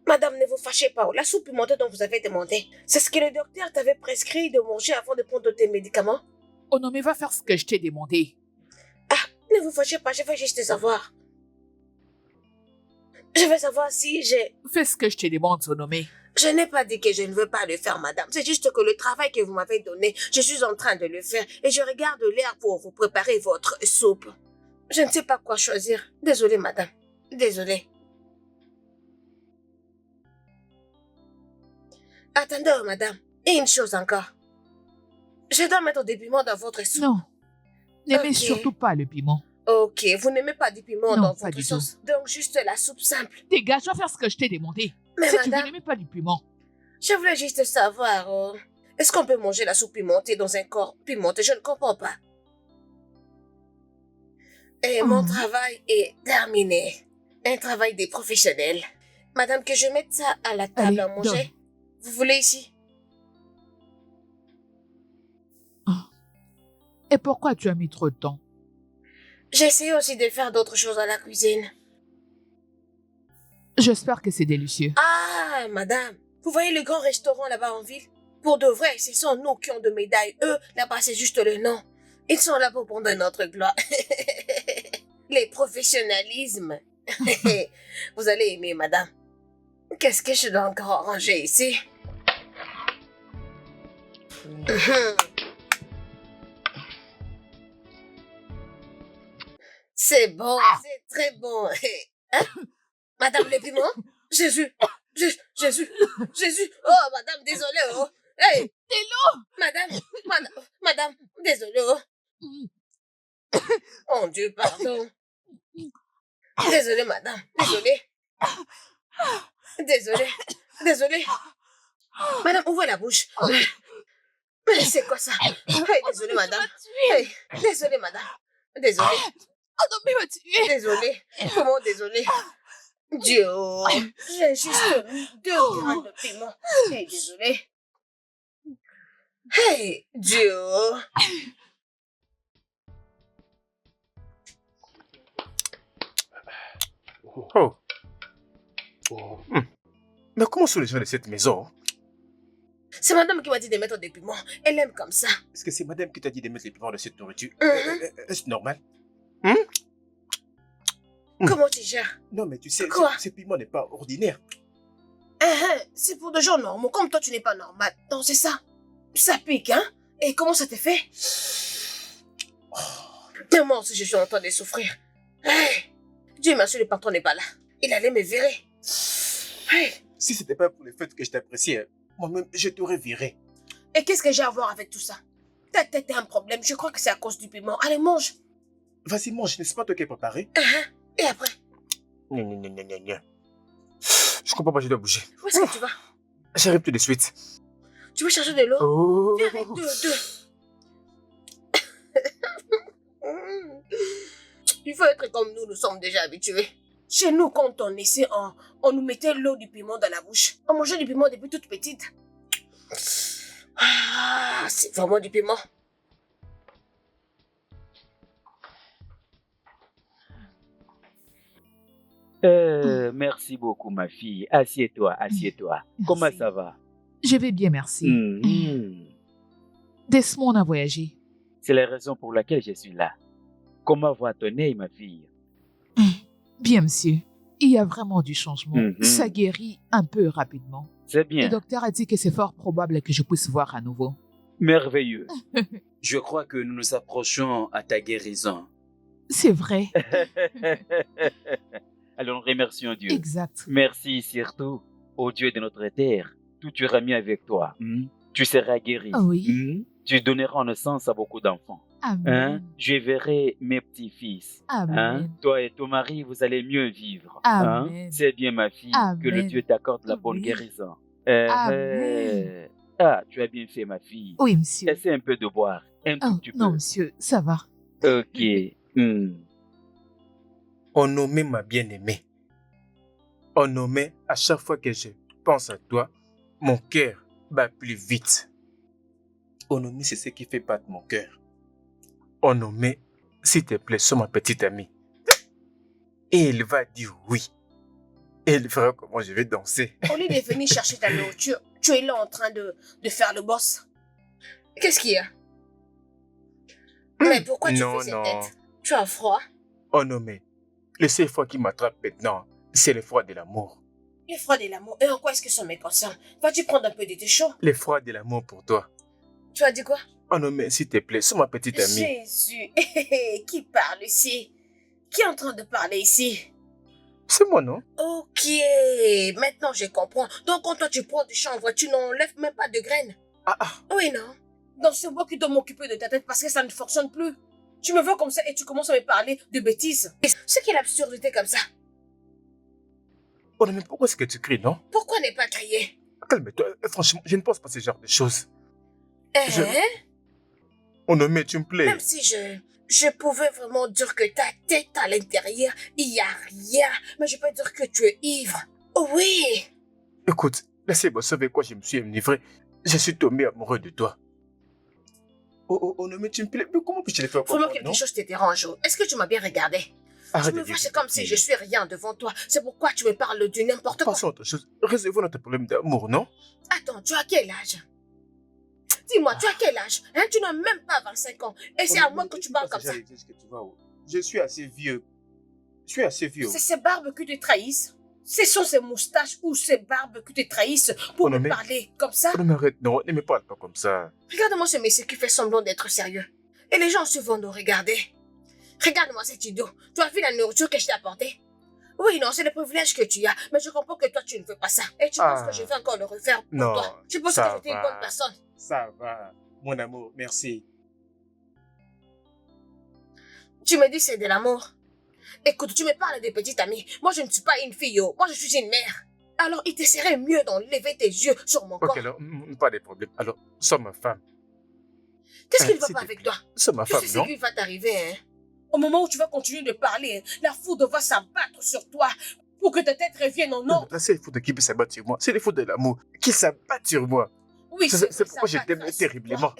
Madame, ne vous fâchez pas. La soupe pimentée dont vous avez demandé, c'est ce que le docteur t'avait prescrit de manger avant de prendre tes médicaments? Oh non, mais va faire ce que je t'ai demandé. Ah, ne vous fâchez pas, je veux juste savoir. Je veux savoir si j'ai... Fais ce que je te demande, Sonomé. Je n'ai pas dit que je ne veux pas le faire, madame. C'est juste que le travail que vous m'avez donné, je suis en train de le faire et je regarde l'air pour vous préparer votre soupe. Je ne sais pas quoi choisir. Désolée, madame. Désolée. Attendez, madame. Et une chose encore. Je dois mettre des piments dans votre soupe. Non. N'aimez Ok. surtout pas le piment. Ok, vous n'aimez pas du piment Non, dans pas votre du sauce. Donc juste la soupe simple. Dégage, va faire ce que je t'ai demandé. Mais Si tu madame, n'aimais pas du piment. je voulais juste savoir, est-ce qu'on peut manger la soupe pimentée dans un corps pimenté? Je ne comprends pas. Et mon travail est terminé. Un travail des professionnels. Madame, que je mette ça à la table Allez, à manger? donne. Vous voulez ici? Et pourquoi tu as mis trop de temps? J'ai essayé aussi de faire d'autres choses à la cuisine. J'espère que c'est délicieux. Ah, madame, vous voyez le grand restaurant là-bas en ville? Pour de vrai, ce sont nous qui ont de médailles. Eux, là-bas, c'est juste le nom. Ils sont là pour prendre notre gloire. Les professionnalismes. Vous allez aimer, madame. Qu'est-ce que je dois encore arranger ici? C'est bon, c'est très bon. Hein? Madame le piment? Jésus, Jésus, Jésus. Oh, madame, désolée, oh. Hey, madame, désolée, oh. Oh Dieu, pardon. Désolée, madame, désolée. Madame, ouvrez la bouche. Mais c'est quoi ça? Hey, désolée, madame. Hey, désolée, madame. Désolée. Oh non, mais il m'a tué. Désolée. Comment désolée? Dieu, j'ai juste 2 grammes de piment. Hey, désolée. Hey, Dieu. Oh. Mais comment sont les gens de cette maison? C'est madame qui m'a dit de mettre des piments. Elle aime comme ça. Est-ce que c'est madame qui t'a dit de mettre les piments dans cette nourriture? Est-ce normal? Comment tu gères? Non, mais tu sais, Quoi? ce piment n'est pas ordinaire. C'est pour des gens normaux. Comme toi, tu n'es pas normal. Donc, c'est ça. Ça pique, hein? Et comment ça t'est fait? Mais moi aussi, je suis en train de souffrir. Hey, Dieu merci, le patron n'est pas là. Il allait me virer. Hey. Si c'était pas pour le fait que je t'appréciais, moi-même, je t'aurais viré. Et qu'est-ce que j'ai à voir avec tout ça? Ta tête a un problème. Je crois que c'est à cause du piment. Allez, mange. Vas-y, mange. N'est-ce pas toi qui as préparé? Et après? Gna. Je comprends pas, je dois bouger. Où est-ce que tu vas? J'arrive tout de suite. Tu veux chercher de l'eau? Oh. Viens avec deux. Il faut être comme nous sommes déjà habitués. Chez nous, quand on naissait, on nous mettait l'eau du piment dans la bouche. On mangeait du piment depuis toute petite. Ah, c'est vraiment du piment. Merci beaucoup, ma fille. Assieds-toi. Comment Merci. ça va? Je vais bien, merci. Desmond a voyagé. C'est la raison pour laquelle je suis là. Comment va ton œil, ma fille? Bien, monsieur. Il y a vraiment du changement. Ça guérit un peu rapidement. C'est bien. Le docteur a dit que c'est fort probable que je puisse voir à nouveau. Merveilleux. Je crois que nous nous approchons à ta guérison. C'est vrai. Alors, nous remercions Dieu. Exact. Merci surtout au Dieu de notre terre. Tout ira mieux avec toi. Tu seras guéri. Oui. Tu donneras naissance à beaucoup d'enfants. Amen. Je verrai mes petits-fils. Amen. Toi et ton mari, vous allez mieux vivre. Amen. C'est bien, ma fille, que le Amen. Dieu t'accorde la bonne Oui. guérison. Amen. Ah, tu as bien fait, ma fille. Oui, monsieur. Essaie un peu de boire. Un tout Oh, petit peu. non, monsieur, ça va. Ok. On nommait ma bien-aimée. On nommait à chaque fois que je pense à toi, mon cœur bat plus vite. On nommait, c'est ce qui fait battre mon cœur. On nommait, s'il te plaît, sois ma petite amie. Et il va dire oui. Et il verra comment je vais danser. Au lieu de venir chercher ta nourriture, tu es là en train de faire le boss. Qu'est-ce qu'il y a? Mais pourquoi tu fais cette tête? Tu as froid? Oh non, mais le seul froid qui m'attrape maintenant, c'est le froid de l'amour. Le froid de l'amour. Et en quoi est-ce que ça me concerne? Vas-tu prendre un peu de thé chaud? Le froid de l'amour pour toi. Tu as dit quoi? Oh non, mais s'il te plaît, sois ma petite amie. Jésus, qui parle ici? Qui est en train de parler ici? C'est moi, non? Ok, maintenant je comprends. Donc quand toi tu prends du chanvre, tu n'enlèves même pas de graines? Oui, non? Donc c'est moi qui dois m'occuper de ta tête parce que ça ne fonctionne plus. Tu me vois comme ça et tu commences à me parler de bêtises. C'est quelle absurdité comme ça? Oh non, mais pourquoi est-ce que tu cries, non? Pourquoi ne pas crier? Calme-toi, franchement, je ne pense pas à ce genre de choses. Oh non, mais tu me plais. Même si je pouvais vraiment dire que ta tête à l'intérieur, il n'y a rien. Mais je peux dire que tu es ivre. Oui. Écoute, laissez-moi savoir quoi je me suis enivré. Je suis tombé amoureux de toi. Oh non, mais tu me plais. Mais comment puis-je le faire Vraiment comprendre, quelque non? chose te dérange. Est-ce que tu m'as bien regardé? Arrête Tu me de vois, dire c'est que comme tu si dis. je suis rien devant toi. C'est pourquoi tu me parles du n'importe quoi. Passons à autre chose. Résolvons notre problème d'amour, non? Attends, tu as quel âge? Dis-moi, tu as quel âge? Hein, tu n'as même pas 25 ans. Et c'est à moi que tu parles comme ça. Je suis assez vieux. C'est ces barbes qui te trahissent. Ce sont ces moustaches ou ces barbes qui te trahissent pour Oh non, me mais- parler comme ça. Oh non, mais arrête, non, ne me parle pas comme ça. Regarde-moi ce monsieur qui fait semblant d'être sérieux. Et les gens se vont nous regarder. Regarde-moi cet idiot. Tu as vu la nourriture que je t'ai apportée? Oui, non, c'est le privilège que tu as. Mais je comprends que toi, tu ne fais pas ça. Et tu penses que je vais encore le refaire pour Non, toi. Tu penses que ça j'étais une va. bonne personne. Ça va, mon amour, merci. Tu me dis c'est de l'amour. Écoute, tu me parles de petite amie. Moi, je ne suis pas une fille, oh. Moi, je suis une mère. Alors, il te serait mieux d'enlever tes yeux sur mon corps. Ok, alors, pas de problème. Alors, somme ma femme. Qu'est-ce qui ne va s'il pas te avec plaît. toi? Somme ma Tu femme, sais ce non? qui va t'arriver, hein? Au moment où tu vas continuer de parler, hein, la foudre va s'abattre sur toi pour que ta tête revienne en ordre. Là, c'est les fautes qui peut s'abattre sur moi. C'est les fautes de l'amour qui s'abattent sur moi. Oui, C'est pourquoi je ça t'aime s'abattra sur terriblement. toi.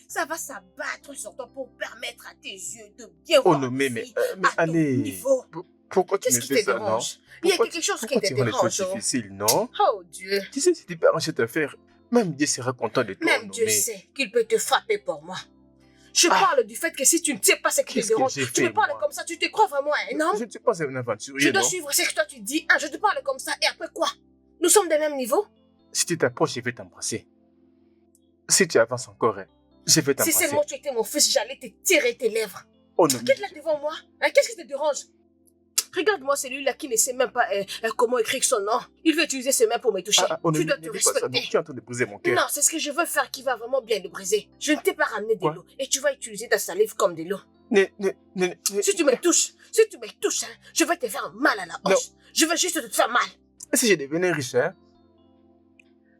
Ça va s'abattre sur toi pour permettre à tes yeux de bien Oh voir non, la mais vie mais à ton allez. niveau. Pourquoi tu Qu'est-ce me qui fais te ça, non? dérange? Il y a Pourquoi quelque chose qui pourquoi te tu rends les choses dérange. Oh. difficiles, non? Oh Dieu. Tu sais, si tu peux arranger cette affaire, même Dieu sera content de toi. Même Dieu mais sait qu'il peut te frapper pour moi. Je parle du fait que si tu ne sais pas ce qui te Qu'est-ce que dérange, j'ai tu me fait, parles moi? comme ça, tu te crois vraiment, hein, non? Je ne suis pas un Je aventurier, dois non? suivre ce que toi tu dis. Ah, je te parle comme ça et après quoi? Nous sommes des mêmes niveaux? Si tu t'approches, je vais t'embrasser. Si tu avances encore, je vais Si t'embrasser. seulement tu étais mon fils, j'allais te tirer tes lèvres. Oh non, Quitte là devant moi. Hein, qu'est-ce qui te dérange? Regarde-moi celui-là qui ne sait même pas comment écrire son nom. Il veut utiliser ses mains pour me toucher. oh non, Tu dois ne te dis pas ça, non. respecter. Tu es en train de briser mon cœur. Non, c'est ce que je veux faire qui va vraiment bien le briser. Je ne t'ai pas ramené de Quoi? l'eau et tu vas utiliser ta salive comme de l'eau. Ne. Si tu me touches, hein, je vais te faire mal à la hanche. Je vais juste te faire mal. Si je devenais riche, il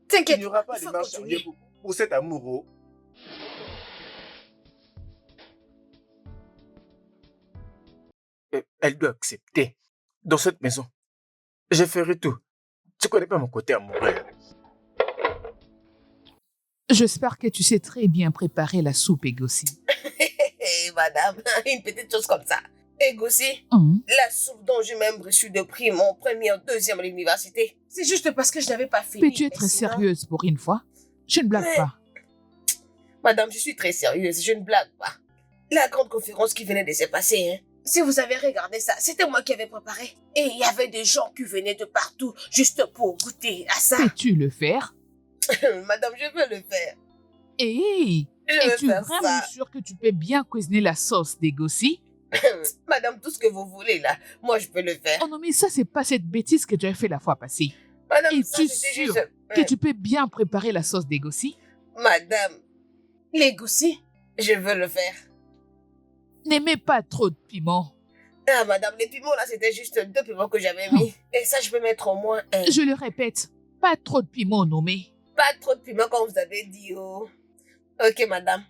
T'inquiète, n'y aura pas il de faut marche continuer. arrière pour cet amoureux. Elle doit accepter. Dans cette maison, je ferai tout. Tu connais pas mon côté amoureux. J'espère que tu sais très bien préparer la soupe égossée. Madame, une petite chose comme ça. Égossé, Hum. la soupe dont j'ai même reçu de prix mon premier et deuxième à l'université. C'est juste parce que je n'avais pas fini. Peux-tu être mais sinon- sérieuse pour une fois? Je ne blague Mais- pas. Madame, je suis très sérieuse, je ne blague pas. La grande conférence qui venait de se passer, hein. Si vous avez regardé ça, c'était moi qui avais préparé. Et il y avait des gens qui venaient de partout juste pour goûter à ça. Peux-tu le faire? Madame, je veux le faire. Hey! Je veux Es-tu faire vraiment ça. sûre que tu peux bien cuisiner la sauce d'égossi? Madame, tout ce que vous voulez là, moi je peux le faire. Oh non, mais ça, c'est pas cette bêtise que tu as fait la fois passée. Madame, Es-tu ça c'était sûre juste... Que tu peux bien préparer la sauce d'égossi? Madame, les goussis, je veux le faire. N'aimez pas trop de piment. Ah, madame, les piments là, c'était juste 2 piments que j'avais mis. Et ça, je peux mettre au moins un. Je le répète, pas trop de piment nommé. Pas trop de piments comme vous avez dit, oh. Ok, madame.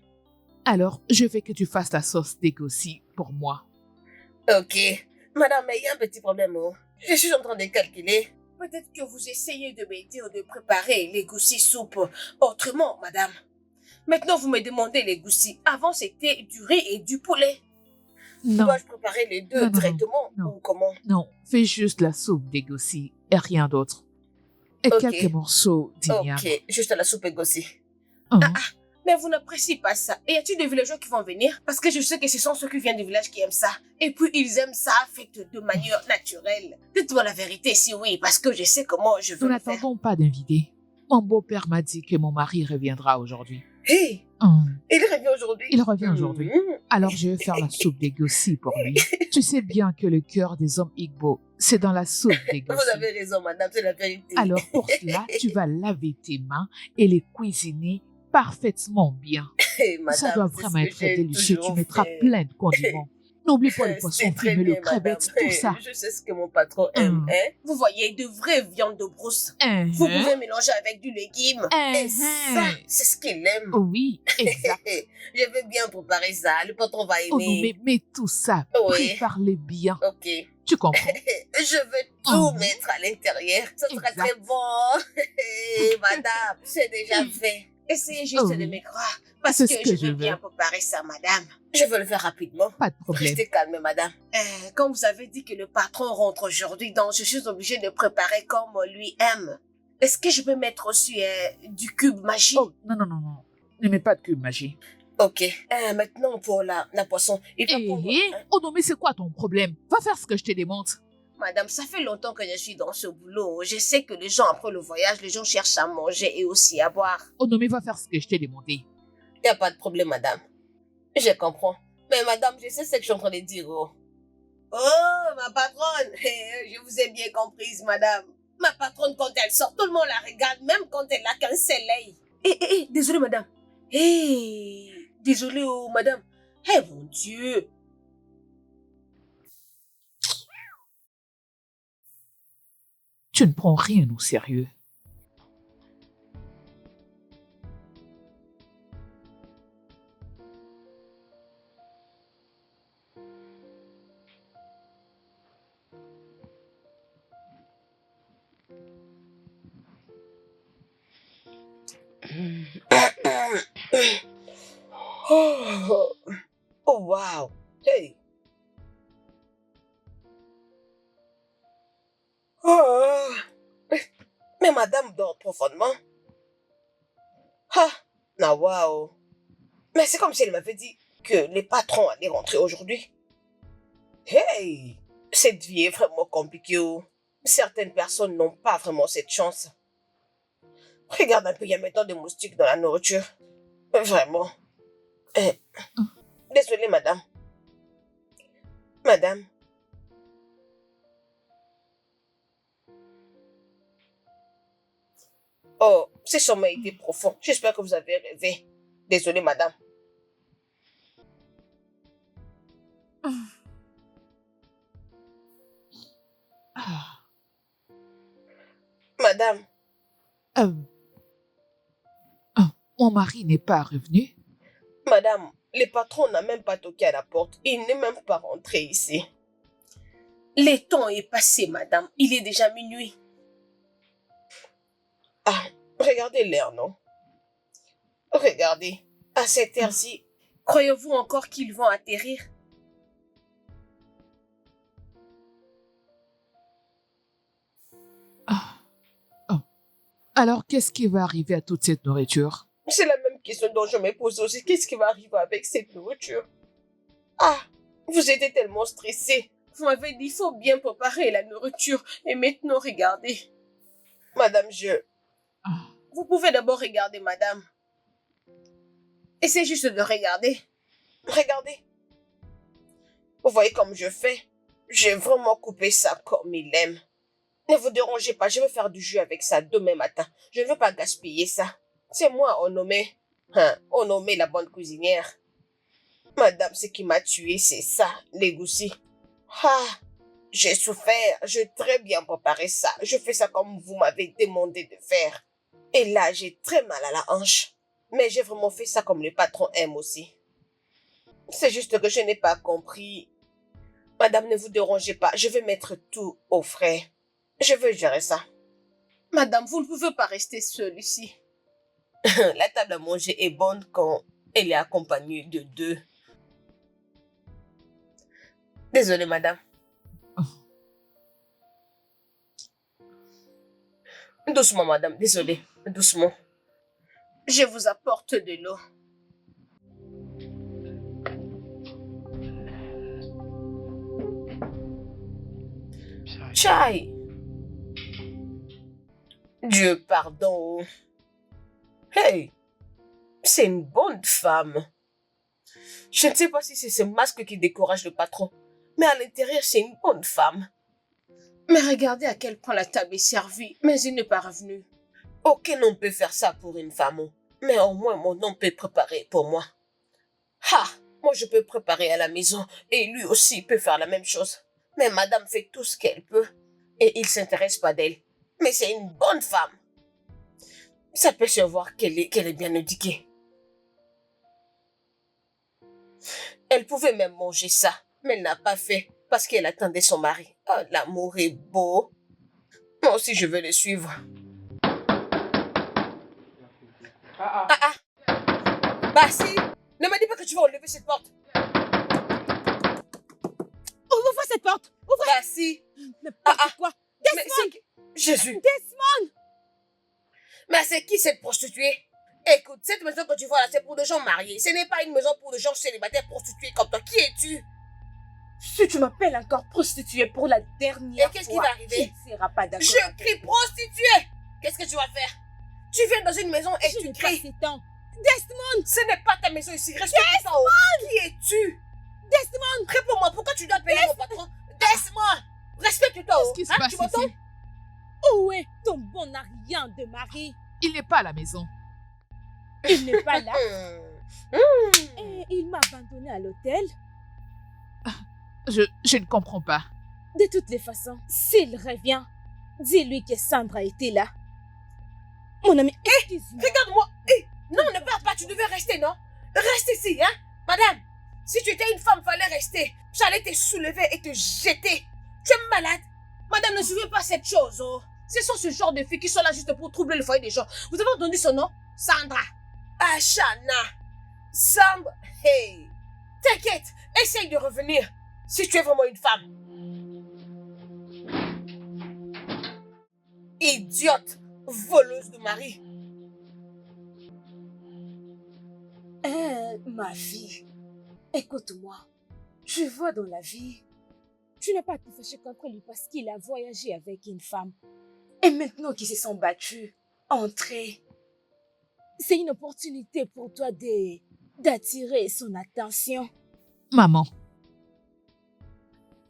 Alors, je veux que tu fasses la sauce d'égossi pour moi. Ok. Madame, mais il y a un petit problème, oh. Je suis en train de calculer. Peut-être que vous essayez de m'aider ou de préparer les goussis soupe autrement, madame. Maintenant, vous me demandez les goussis. Avant, c'était du riz et du poulet. Non, Dois-je préparer les deux Non, non, directement non. ou comment? non, fais juste la soupe d'égossi et rien d'autre. Et Ok. quelques morceaux d'igname. Ok, juste la soupe et goussis. Hein? Mais vous n'appréciez pas ça. Et y a-t-il des villageois qui vont venir? Parce que je sais que ce sont ceux qui viennent du village qui aiment ça. Et puis ils aiment ça fait de manière naturelle. Dites-moi la vérité si oui, parce que je sais comment je Nous veux le faire. n'attendons pas d'invités. Mon beau-père m'a dit que mon mari reviendra aujourd'hui. Hé, Hum, il revient aujourd'hui. Il revient aujourd'hui. Mhm. Alors je vais faire la soupe d'égossi pour lui. Tu sais bien que le cœur des hommes Igbo, c'est dans la soupe Vous d'égossi. avez raison, madame, c'est la vérité. Alors pour cela, tu vas laver tes mains et les cuisiner parfaitement bien. Hé, madame, Ça doit c'est vraiment ce être que très j'ai délicieux. Tu toujours mettras fait. plein de condiments. N'oublie pas les C'est poissons très fumés, le bien, crevettes, madame. tout ça. Je sais ce que mon patron aime, hein. Vous voyez, de vraies viandes de brousse. Vous Hein? pouvez mélanger avec du légume. Et ça, c'est ce qu'il aime. Oui, exact. Je veux bien préparer ça. Le patron va Oh non, aimer. mais tout ça, Oui. prépare-les bien. Ok. Tu comprends? Je veux tout Oh. mettre à l'intérieur. Ça sera Exact. très bon. Madame, c'est déjà fait. Essayez juste Oh de oui. me croire. Parce C'est que, ce que je je veux veux. bien préparer ça, madame. Je veux le faire rapidement. Pas de problème. Restez calme, madame. Quand vous avez dit que le patron rentre aujourd'hui, donc je suis obligée de préparer comme lui aime. Est-ce que je peux mettre aussi du cube magie? Oh, non, non, non, non. Ne mets pas de cube magie. Ok. Maintenant, pour la poisson. Il va prendre... Oh non, mais c'est quoi ton problème? Va faire ce que je te demande. Madame, ça fait longtemps que je suis dans ce boulot. Je sais que les gens, après le voyage, les gens cherchent à manger et aussi à boire. Oh non, mais va faire ce que je t'ai demandé. Il n'y a pas de problème, madame. Je comprends. Mais madame, je sais ce que je suis en train de dire. Oh. Oh, ma patronne, je vous ai bien comprise, madame. Ma patronne, quand elle sort, tout le monde la regarde, même quand elle n'a qu'un seul œil. Désolée, madame. Désolée, oh, madame. Mon Dieu. Tu ne prends rien au sérieux. Oh, wow. Hey. Oh. Mais madame dort profondément. Ah, non, wow. Mais c'est comme si elle m'avait dit que les patrons allaient rentrer aujourd'hui. Hey, cette vie est vraiment compliquée. Oh. Certaines personnes n'ont pas vraiment cette chance. Regarde un peu, il y a maintenant des moustiques dans la nourriture. Vraiment. Désolée, madame. Madame. Oh, ce sommeil était profond. J'espère que vous avez rêvé. Désolée, madame. Ah, Madame. Mon mari n'est pas revenu. Madame, le patron n'a même pas toqué à la porte. Il n'est même pas rentré ici. Le temps est passé, madame. Il est déjà minuit. Ah, regardez l'heure, non? Regardez. À cette heure-ci, croyez-vous encore qu'ils vont atterrir? Alors, qu'est-ce qui va arriver à toute cette nourriture? C'est la même question dont je me pose aussi. Qu'est-ce qui va arriver avec cette nourriture? Ah, vous étiez tellement stressé. Vous m'avez dit, il faut bien préparer la nourriture. Et maintenant, regardez. Madame, Vous pouvez d'abord regarder, madame. Essayez juste de regarder. Regardez. Vous voyez comme je fais? J'ai vraiment coupé ça comme il aime. Ne vous dérangez pas, je vais faire du jus avec ça demain matin. Je ne veux pas gaspiller ça. C'est moi, on nommait la bonne cuisinière. Madame, ce qui m'a tué, c'est ça, l'égoussi. Ah, j'ai souffert, j'ai très bien préparé ça. Je fais ça comme vous m'avez demandé de faire. Et là, j'ai très mal à la hanche. Mais j'ai vraiment fait ça comme le patron aime aussi. C'est juste que je n'ai pas compris. Madame, ne vous dérangez pas, je vais mettre tout au frais. Je veux gérer ça. Madame, vous ne pouvez pas rester seule ici. La table à manger est bonne quand elle est accompagnée de deux. Désolée, madame. Doucement, madame. Désolée. Doucement. Je vous apporte de l'eau. Chai. Dieu pardon. Hey, c'est une bonne femme. Je ne sais pas si c'est ce masque qui décourage le patron, mais à l'intérieur, c'est une bonne femme. Mais regardez à quel point la table est servie, mais il n'est pas revenu. Aucun homme peut faire ça pour une femme, mais au moins mon homme peut préparer pour moi. Ha, moi je peux préparer à la maison et lui aussi peut faire la même chose. Mais madame fait tout ce qu'elle peut et il ne s'intéresse pas d'elle. Mais c'est une bonne femme. Ça peut se voir qu'elle est bien éduquée. Elle pouvait même manger ça, mais elle n'a pas fait parce qu'elle attendait son mari. Oh, l'amour est beau. Moi aussi, je vais le suivre. Bah si, ne me dis pas que tu vas enlever cette porte. Ouvre cette porte. Ouvre. Bah si. N'importe quoi. Desmond. Jésus. Desmond. Mais c'est qui cette prostituée? Écoute, cette maison que tu vois là, c'est pour des gens mariés. Ce n'est pas une maison pour des gens célibataires prostitués comme toi. Qui es-tu? Si tu m'appelles encore prostituée pour la dernière fois, et qu'est-ce qui va arriver? Tu ne seras pas d'accord. Je crie prostituée. Qu'est-ce que tu vas faire? Tu viens dans une maison et tu cries. Desmond! Ce n'est pas ta maison ici. Respecte ça. Qui es-tu? Desmond! Réponds-moi, pourquoi tu dois payer mon patron? Desmond, respecte-toi. Qu'est-ce qui se Hein, passe tu m'entends? ici? Où est ton bon Ariane de mari? Il n'est pas à la maison. Il n'est pas là Hmm. et il m'a abandonné à l'hôtel. Je ne comprends pas. De toutes les façons, s'il revient, dis-lui que Sandra était là. Mon ami, excuse-moi. Regarde-moi. Non, ne pars pas, tu devais rester, non? Reste ici, hein? Madame, si tu étais une femme, fallait rester. J'allais te soulever et te jeter. Tu es malade? Madame, ne suivez pas cette chose, oh. Ce sont ce genre de filles qui sont là juste pour troubler le foyer des gens. Vous avez entendu son nom? Sandra. Ashana. Sandra. Hey. T'inquiète, essaye de revenir. Si tu es vraiment une femme. Idiote. Voleuse de mari. Ma fille, écoute-moi. Je vois dans la vie, tu n'as pas à te fâcher contre lui parce qu'il a voyagé avec une femme. Et maintenant qu'ils se sont battus, entrés, c'est une opportunité pour toi d'attirer son attention. Maman,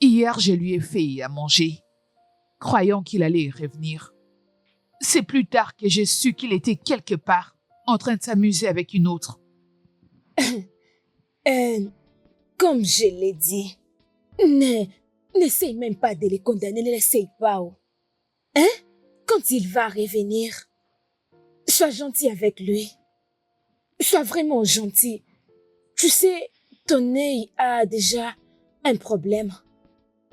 hier, je lui ai fait à manger, croyant qu'il allait revenir. C'est plus tard que j'ai su qu'il était quelque part, en train de s'amuser avec une autre. Comme je l'ai dit, n'essaye même pas de les condamner, ne l'essaye pas. Oh. Hein? Quand il va revenir, sois gentil avec lui. Sois vraiment gentil. Tu sais, ton œil a déjà un problème.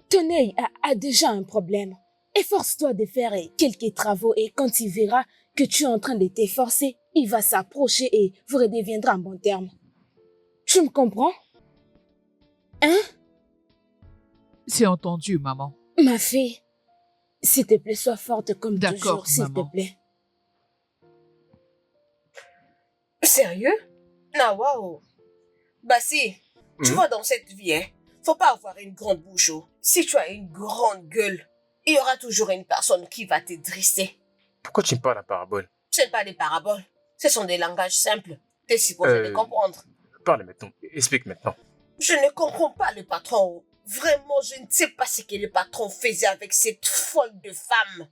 Ton œil a déjà un problème. Efforce-toi de faire quelques travaux et quand il verra que tu es en train de t'efforcer, il va s'approcher et vous redeviendrez en bon terme. Tu me comprends? Hein? C'est entendu, maman. Ma fille, s'il te plaît, sois forte comme D'accord, toujours, s'il te maman. plaît. Sérieux? Ah, waouh. Bah si, tu vois dans cette vie, hein, faut pas avoir une grande bouche. Oh. Si tu as une grande gueule, il y aura toujours une personne qui va te dresser. Pourquoi tu me parles en parabole? Ce n'est pas des paraboles, ce sont des langages simples. Tu es supposé les comprendre. Parle maintenant. Explique maintenant. Je ne comprends pas le patron. Vraiment, je ne sais pas ce que le patron faisait avec cette folle de femme.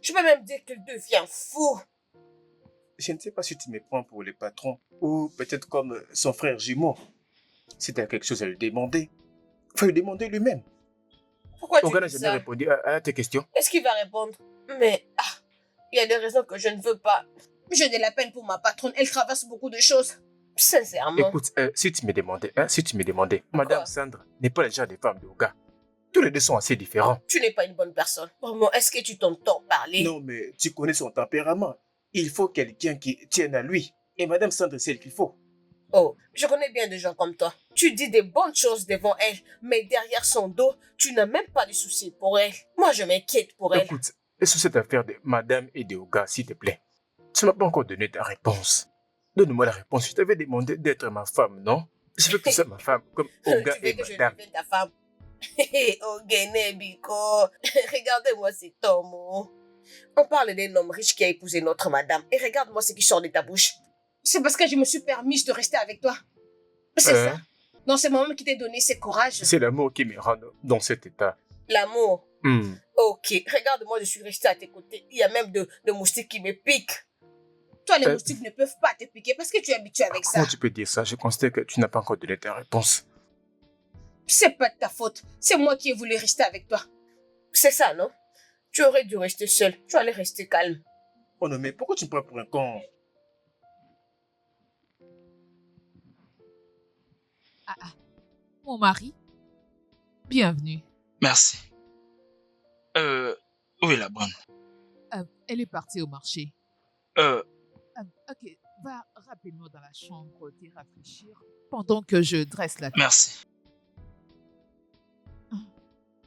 Je peux même dire qu'il devient fou. Je ne sais pas si tu me prends pour le patron ou peut-être comme son frère jumeau. Si tu as quelque chose à lui demander, faut lui demander lui-même. Pourquoi tu Oga n'a dis jamais ça? répondu à tes questions. Est-ce qu'il va répondre? Mais, il y a des raisons que je ne veux pas. J'ai de la peine pour ma patronne. Elle traverse beaucoup de choses. Sincèrement. Écoute, si tu me demandais, Madame Sandra n'est pas le genre de femme de Oga. Tous les deux sont assez différents. Tu n'es pas une bonne personne. Vraiment, est-ce que tu t'entends parler? Non, mais tu connais son tempérament. Il faut quelqu'un qui tienne à lui. Et Madame Sandra, c'est elle qu'il faut. Oh, je connais bien des gens comme toi. Tu dis des bonnes choses devant elle, mais derrière son dos, tu n'as même pas de soucis pour elle. Moi, je m'inquiète pour elle. Écoute, sur cette affaire de Madame et de Oga, s'il te plaît, tu m'as pas encore donné ta réponse. Donne-moi la réponse. Je t'avais demandé d'être ma femme, non? Je veux que tu sois ma femme, comme Oga Tu veux et que je Madame. devienne ta femme? Ogene Biko, regardez-moi cet homme. Oh. On parle d'un homme riche qui a épousé notre madame. Et regarde-moi ce qui sort de ta bouche. C'est parce que je me suis permise de rester avec toi. C'est ça. Non, c'est moi-même qui t'ai donné ce courage. C'est l'amour qui me rend dans cet état. L'amour. Hmm. Ok, regarde-moi, je suis restée à tes côtés. Il y a même de moustiques qui me piquent. Toi, les moustiques ne peuvent pas te piquer parce que tu es habitué avec ça. Comment tu peux dire ça? Je constate que tu n'as pas encore donné ta réponse. C'est pas de ta faute. C'est moi qui ai voulu rester avec toi. C'est ça, non? Tu aurais dû rester seul. Tu allais rester calme. Oh non, mais pourquoi tu me prends pour un con? Mon mari, bienvenue. Merci. Où est la bonne? Elle est partie au marché. Ok, va rapidement dans la chambre te rafraîchir pendant que je dresse la table. Merci.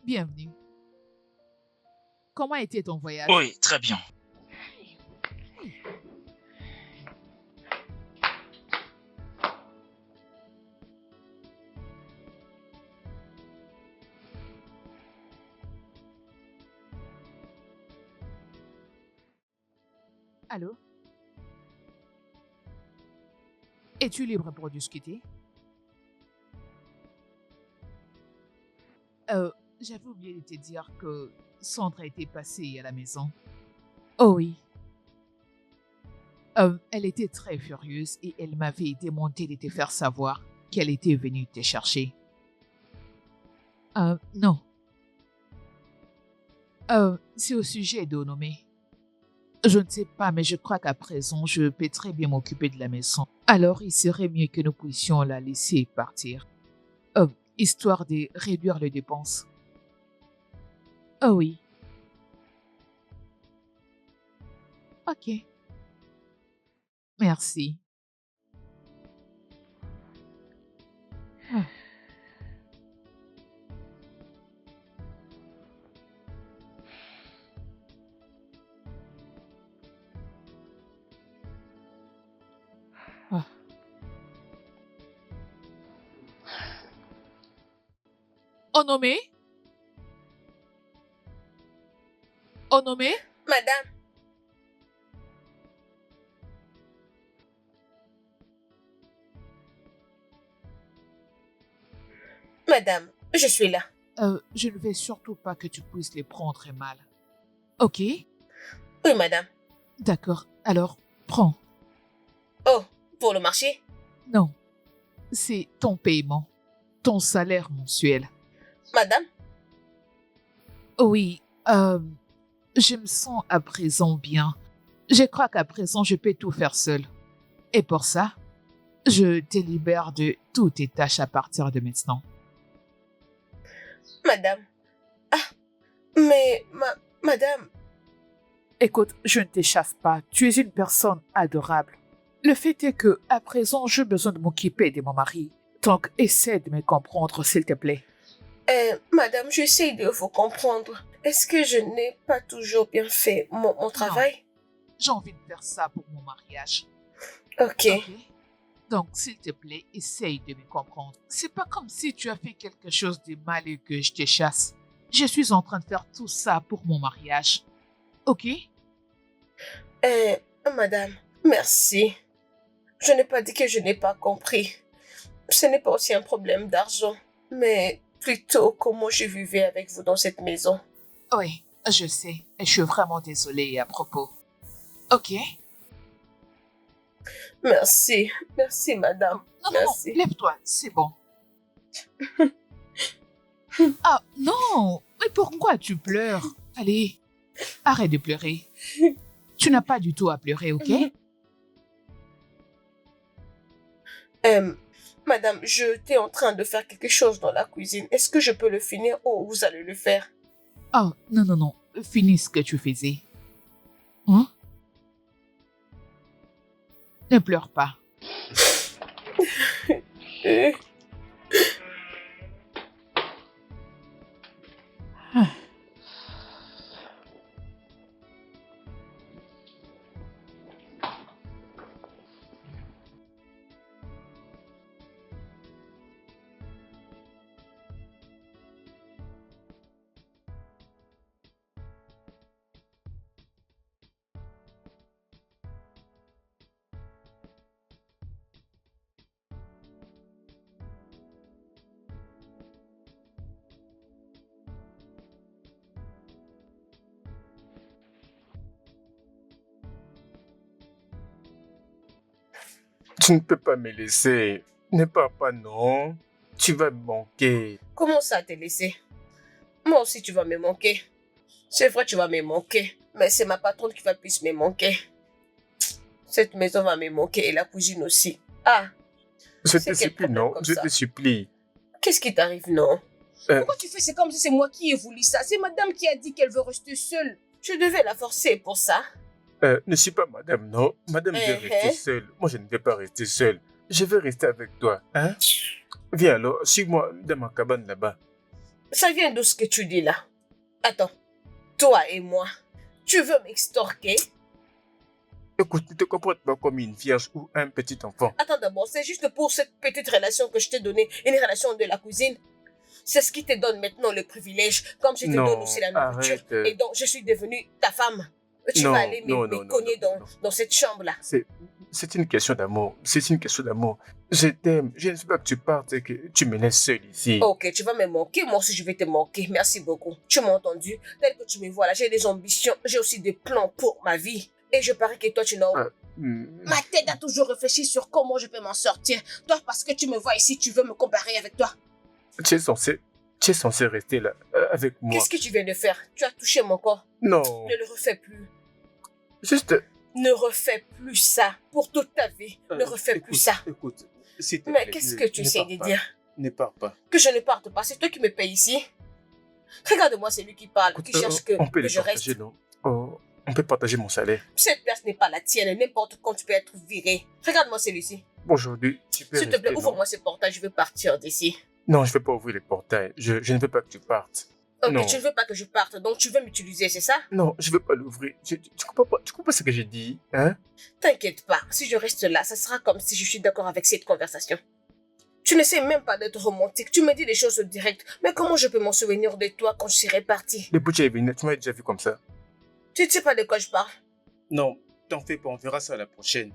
Bienvenue. Comment était ton voyage? Oui, très bien. Allô? Es-tu libre pour discuter? j'avais oublié de te dire que Sandra était passée à la maison. Oh oui. Elle était très furieuse et elle m'avait demandé de te faire savoir qu'elle était venue te chercher. Non. C'est au sujet d'Onomé. Je ne sais pas, mais je crois qu'à présent, je peux très bien m'occuper de la maison. Alors, il serait mieux que nous puissions la laisser partir. Histoire de réduire les dépenses. Oh oui. Ok. Merci. Ah. Ah. Onomé? Onomé? Madame, madame, je suis là. Je ne veux surtout pas que tu puisses les prendre mal. Ok? Oui, madame. D'accord. Alors, prends. Oh, pour le marché? Non. C'est ton paiement. Ton salaire mensuel. Madame? Oui. Je me sens à présent bien. Je crois qu'à présent, je peux tout faire seul. Et pour ça, je te libère de toutes tes tâches à partir de maintenant. Madame. Ah, mais, madame. Écoute, je ne te chasse pas. Tu es une personne adorable. Le fait est que, à présent, j'ai besoin de m'occuper de mon mari. Donc, essaie de me comprendre, s'il te plaît. Madame, j'essaie de vous comprendre. Est-ce que je n'ai pas toujours bien fait mon travail? J'ai envie de faire ça pour mon mariage. Ok. Donc, s'il te plaît, essaye de me comprendre. C'est pas comme si tu as fait quelque chose de mal et que je te chasse. Je suis en train de faire tout ça pour mon mariage. Ok? Madame, merci. Je n'ai pas dit que je n'ai pas compris. Ce n'est pas aussi un problème d'argent, mais plutôt comment je vivais avec vous dans cette maison. Oui, je sais. Et je suis vraiment désolée à propos. Ok? Merci. Merci, madame. Non, Merci. non, lève-toi, c'est bon. Ah, non! Mais pourquoi tu pleures? Allez, arrête de pleurer. Tu n'as pas du tout à pleurer, ok? Madame, j'étais en train de faire quelque chose dans la cuisine. Est-ce que je peux le finir ou vous allez le faire? Oh, non, non, non. Finis ce que tu faisais. Hein? Ne pleure pas. Tu ne peux pas me laisser. Ne pars pas, non. Tu vas me manquer. Comment ça te laisser? Moi aussi, tu vas me manquer. C'est vrai, tu vas me manquer. Mais c'est ma patronne qui va plus me manquer. Cette maison va me manquer et la cuisine aussi. Ah, Je C'est te quel supplie, problème non. comme Je ça? te supplie. qu'est-ce qui t'arrive, non? Pourquoi tu fais c'est comme si c'est moi qui ai voulu ça? C'est madame qui a dit qu'elle veut rester seule. Je devais la forcer pour ça. Ne suis pas madame, non. Madame veut rester seule. Moi, je ne vais pas rester seule. Je vais rester avec toi, hein? Viens alors, suis-moi dans ma cabane là-bas. Ça vient d'où ce que tu dis là? Attends, toi et moi, tu veux m'extorquer? Écoute, ne te comporte pas comme une vierge ou un petit enfant. Attends d'abord, c'est juste pour cette petite relation que je t'ai donnée, une relation de la cuisine. C'est ce qui te donne maintenant le privilège, comme je te Non, donne aussi la nourriture. arrête. Et donc, je suis devenue ta femme. Tu Non, vas aller non, me non, cogner non, non. dans cette chambre-là. C'est c'est une question d'amour. C'est une question d'amour. Je t'aime. Je ne veux pas que tu partes et que tu me laisses seule ici. Ok, tu vas me manquer, moi aussi je vais te manquer. Merci beaucoup. Tu m'as entendu? Tel que tu me vois là, j'ai des ambitions, j'ai aussi des plans pour ma vie. Et je parie que toi, tu n'as... Ma tête a toujours réfléchi sur comment je peux m'en sortir. Toi, parce que tu me vois ici, tu veux me comparer avec toi. Tu es censé rester là, avec moi. Qu'est-ce que tu viens de faire? Tu as touché mon corps. Non. Ne le refais plus. Juste... Ne refais plus ça. Pour toute ta vie, ne refais plus ça. Écoute, s'il te Mais plaît, qu'est-ce que tu essaies de dire? Ne pars pas. Que je ne parte pas, c'est toi qui me payes ici. Regarde-moi, c'est lui qui parle, Écoute, qui cherche on peut que les je reste. partager, non? Oh, on peut partager mon salaire. Cette place n'est pas la tienne, n'importe quand tu peux être viré. Regarde-moi celui-ci. Aujourd'hui, tu peux S'il te plaît, rester, ouvre-moi ce portail, je veux partir d'ici. Non, je ne vais pas ouvrir les portails. Je ne veux pas que tu partes. Ok, Non. tu ne veux pas que je parte, donc tu veux m'utiliser, c'est ça? Non, je ne veux pas l'ouvrir. Tu comprends pas ce que j'ai dit, hein? T'inquiète pas, si je reste là, ça sera comme si je suis d'accord avec cette conversation. Tu n'essaies même pas d'être romantique, tu me dis des choses directes, mais comment je peux m'en souvenir de toi quand je serai parti? Depuis que tu es venu, tu m'as déjà vu comme ça. Tu ne sais pas de quoi je parle? Non, t'en fais pas, on verra ça la prochaine.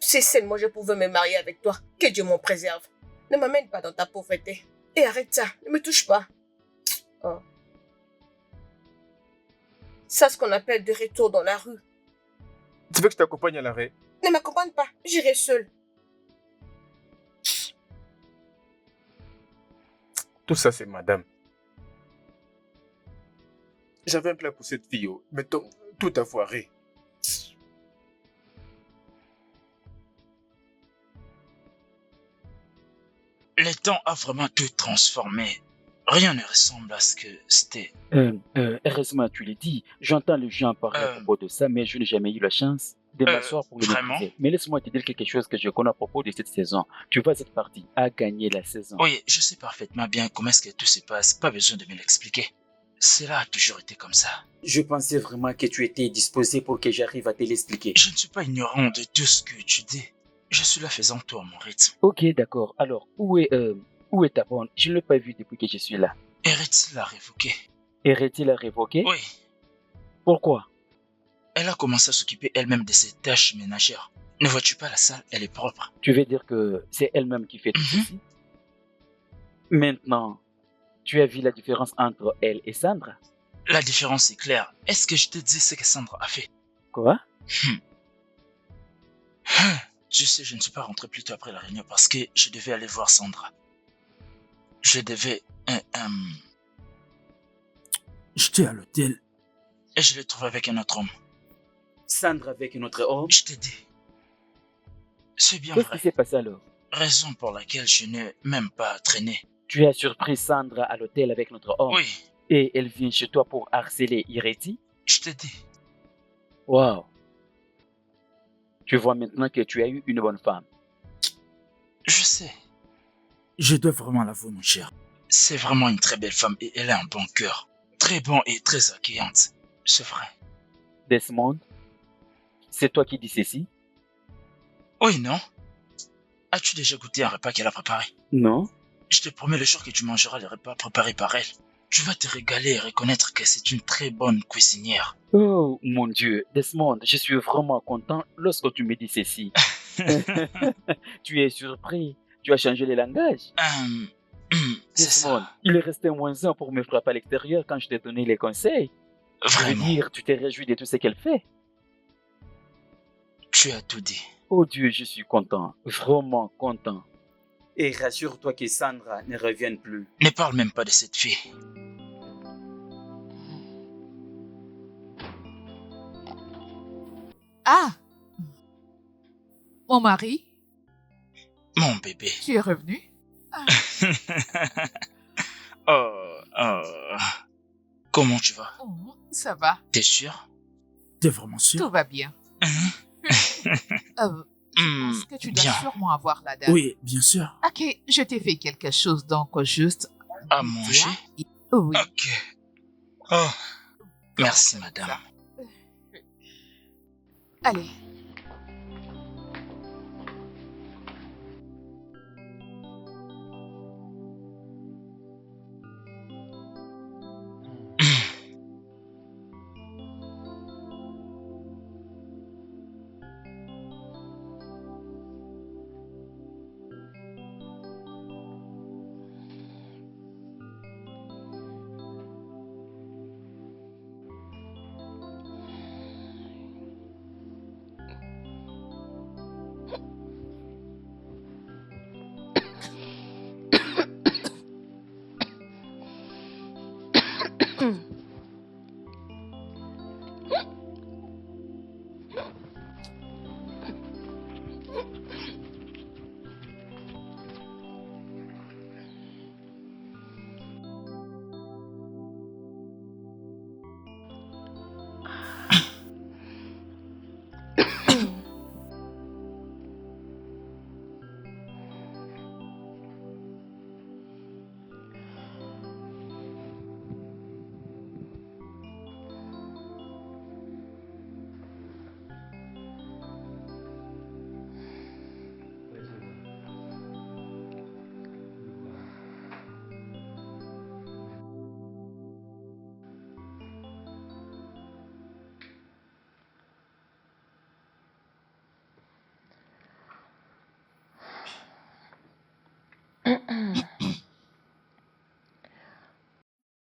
Si seulement je pouvais me marier avec toi, que Dieu m'en préserve. Ne m'amène pas dans ta pauvreté. Et arrête ça, ne me touche pas. Oh. Ça, ce qu'on appelle de retour dans la rue. Tu veux que je t'accompagne à l'arrêt? Ne m'accompagne pas, j'irai seule. Tout ça, c'est madame. J'avais un plan pour cette fille, oh, mais tout a foiré. Le temps a vraiment tout transformé. Rien ne ressemble à ce que c'était. Heureusement, tu l'as dit. J'entends les gens parler à propos de ça, mais je n'ai jamais eu la chance de m'asseoir pour le vraiment? maîtriser. Mais laisse-moi te dire quelque chose que je connais à propos de cette saison. Tu vois, cette partie a gagné la saison. Oui, je sais parfaitement bien comment est-ce que tout se passe. Pas besoin de me l'expliquer. Cela a toujours été comme ça. Je pensais vraiment que tu étais disposé pour que j'arrive à te l'expliquer. Je ne suis pas ignorant de tout ce que tu dis. Je suis là faisant tout à mon rythme. Ok, d'accord. Alors, où est ta bonne? Je ne l'ai pas vue depuis que je suis là. Eretz l'a révoqué. Eretti l'a révoqué? Oui, Pourquoi? elle a commencé à s'occuper elle-même de ses tâches ménagères. Ne vois-tu pas la salle, elle est propre. Tu veux dire que c'est elle-même qui fait tout ceci? Maintenant, tu as vu la différence entre elle et Sandra? La différence est claire. Est-ce que je te dis ce que Sandra a fait? Quoi? Tu sais, je ne suis pas rentré plus tôt après la réunion parce que je devais aller voir Sandra. Je devais... J'étais à l'hôtel. Et je l'ai trouvé avec un autre homme. Sandra avec notre homme. Je t'ai dit. C'est bien Qu'est-ce qui vrai. s'est passé alors? Raison pour laquelle je n'ai même pas traîné. Tu as surpris Sandra à l'hôtel avec notre homme? Oui, Et elle vient chez toi pour harceler Ireti? je t'ai dit. Wow. Tu vois maintenant que tu as eu une bonne femme. Je sais. Je dois vraiment l'avouer, mon cher. C'est vraiment une très belle femme et elle a un bon cœur. Très bon et très accueillante. C'est vrai. Desmond, c'est toi qui dis ceci? Oui, non? As-tu déjà goûté un repas qu'elle a préparé? Non. Je te promets le jour que tu mangeras les repas préparés par elle. Tu vas te régaler et reconnaître que c'est une très bonne cuisinière. Oh mon Dieu, Desmond, je suis vraiment content lorsque tu me dis ceci. Tu es surpris. Tu as changé le langage. C'est Desmond, ça. il est resté moins un pour me frapper à l'extérieur quand je t'ai donné les conseils. Je veux Vraiment, dire, tu t'es réjoui de tout ce qu'elle fait. tu as tout dit. Oh Dieu, je suis content. Vraiment content. Et rassure-toi que Sandra ne revienne plus. Ne parle même pas de cette fille. Ah! Mon mari, Mon bébé. tu es revenu? Comment tu vas? Oh, ça va, T'es sûr? T'es vraiment sûr? tout va bien. Je pense que tu dois bien. sûrement avoir la date. Oui, bien sûr. Ok, je t'ai fait quelque chose, donc juste... À tu manger? vois, oui. Ok. Oh, merci madame. Allez.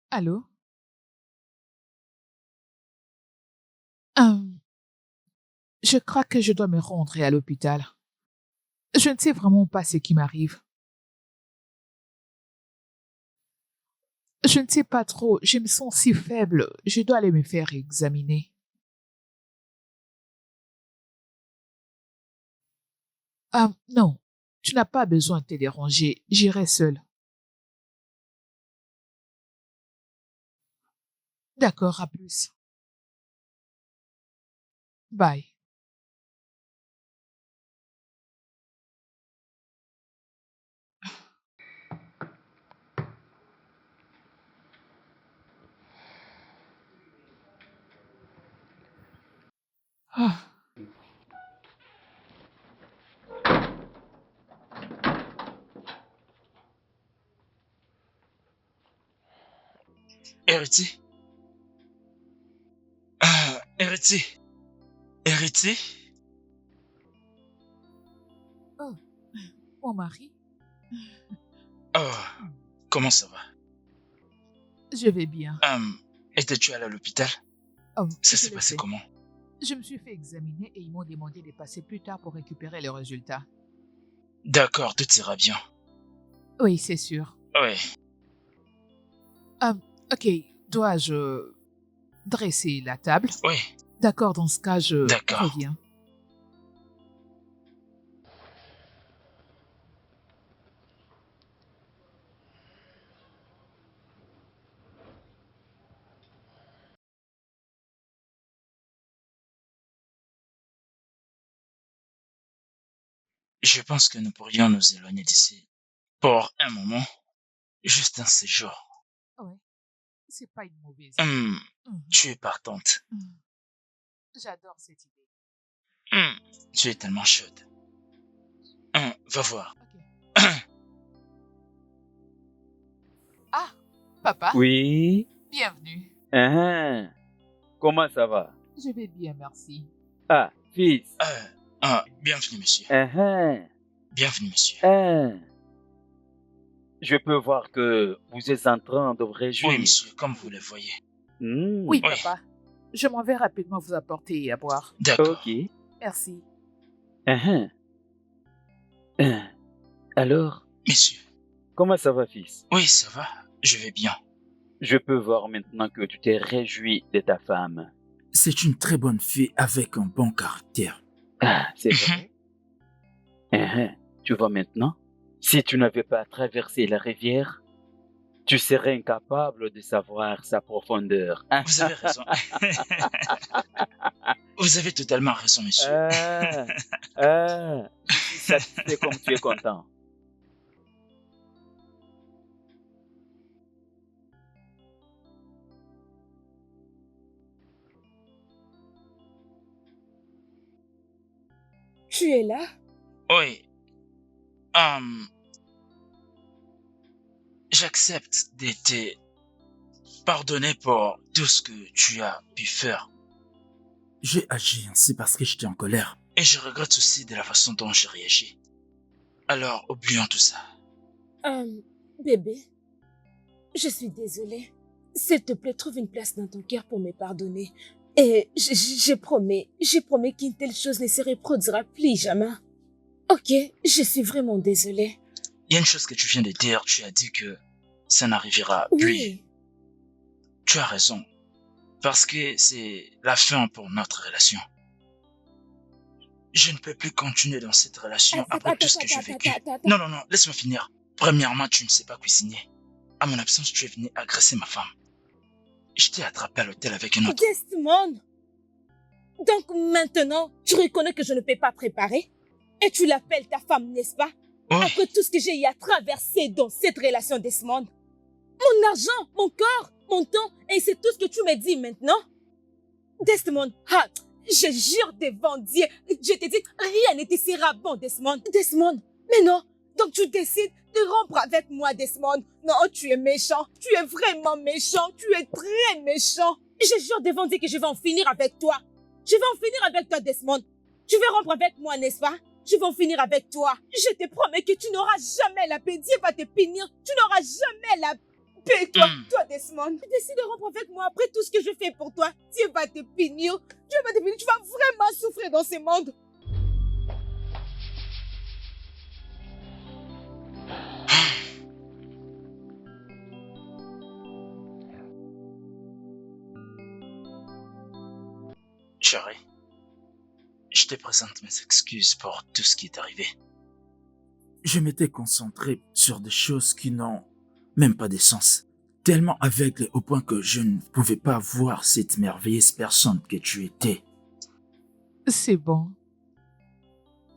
Allô? Hum, je crois que je dois me rendre à l'hôpital. Je ne sais vraiment pas ce qui m'arrive. Je ne sais pas trop, je me sens si faible, je dois aller me faire examiner. Ah, non, tu n'as pas besoin de te déranger, j'irai seule. D'accord, à plus. Bye. Ah, Héritier? Héritier? Héritier? oh, mon mari, Oh, comment ça va? je vais bien. Étais-tu allé à l'hôpital? Oh, Ça je s'est le passé sais. comment? Je me suis fait examiner et ils m'ont demandé de passer plus tard pour récupérer les résultats. D'accord, tout ira bien. Oui, c'est sûr. Ouais, Ok, dois-je dresser la table? oui, D'accord, dans ce cas, je d'accord. reviens. Je pense que nous pourrions nous éloigner d'ici pour un moment, juste un séjour. Ouais, c'est pas une mauvaise idée. Mhm, Tu es partante. mhm. J'adore cette idée. Tu es tellement chaude. Va voir. Ok. Ah, papa, Oui. bienvenue. Comment ça va? Je vais bien, merci. Ah, fils. Bienvenue, monsieur. Bienvenue, monsieur. Je peux voir que vous êtes en train de vous réjouir. Oui, monsieur, comme vous le voyez. Hmm, Oui, Oui. papa. Je m'en vais rapidement vous apporter à boire. D'accord. Ok. Merci. Alors, Monsieur. comment ça va, fils? Oui, ça va. Je vais bien. Je peux voir maintenant que tu t'es réjoui de ta femme. C'est une très bonne fille avec un bon caractère. Ah, c'est vrai. Tu vois maintenant, si tu n'avais pas traversé la rivière, tu serais incapable de savoir sa profondeur. Vous avez raison. Vous avez totalement raison, monsieur. Je suis satisfait comme tu es content. Tu es là? Oui. J'accepte de te pardonner pour tout ce que tu as pu faire. J'ai agi ainsi parce que j'étais en colère. Et je regrette aussi de la façon dont j'ai réagi. Alors, oublions tout ça. Bébé, je suis désolée. S'il te plaît, trouve une place dans ton cœur pour me pardonner. Et j'ai promis qu'une telle chose ne se reproduira plus jamais. Ok, je suis vraiment désolée. Il y a une chose que tu viens de dire. Tu as dit que ça n'arrivera plus. Oui, Tu as raison. Parce que c'est la fin pour notre relation. Je ne peux plus continuer dans cette relation après tout ce que j'ai vécu. Non, laisse-moi finir. Premièrement, tu ne sais pas cuisiner. À mon absence, tu es venu agresser ma femme. Je t'ai attrapé à l'hôtel avec un autre. Desmond! Donc maintenant, tu reconnais que je ne peux pas préparer? Et tu l'appelles ta femme, n'est-ce pas? Oui. Après tout ce que j'ai eu à traverser dans cette relation, Desmond. Mon argent, mon corps, mon temps, et c'est tout ce que tu me dis maintenant? Desmond, je jure devant Dieu, je te dis, rien ne te sera bon, Desmond. Desmond, mais non, donc tu décides de rompre avec moi, Desmond. Non, tu es méchant, tu es vraiment méchant, tu es très méchant. Je jure devant Dieu que je vais en finir avec toi. Je vais en finir avec toi, Desmond. Tu veux rompre avec moi, n'est-ce pas? Je vais en finir avec toi. Je te promets que tu n'auras jamais la paix. Dieu va te punir. Tu n'auras jamais la paix, toi, Desmond. Tu décides de rompre avec moi après tout ce que je fais pour toi. Dieu va te punir. Dieu va te punir. Tu vas vraiment souffrir dans ce monde. Chérie, je te présente mes excuses pour tout ce qui est arrivé. Je m'étais concentré sur des choses qui n'ont même pas de sens. Tellement aveugle au point que je ne pouvais pas voir cette merveilleuse personne que tu étais. C'est bon.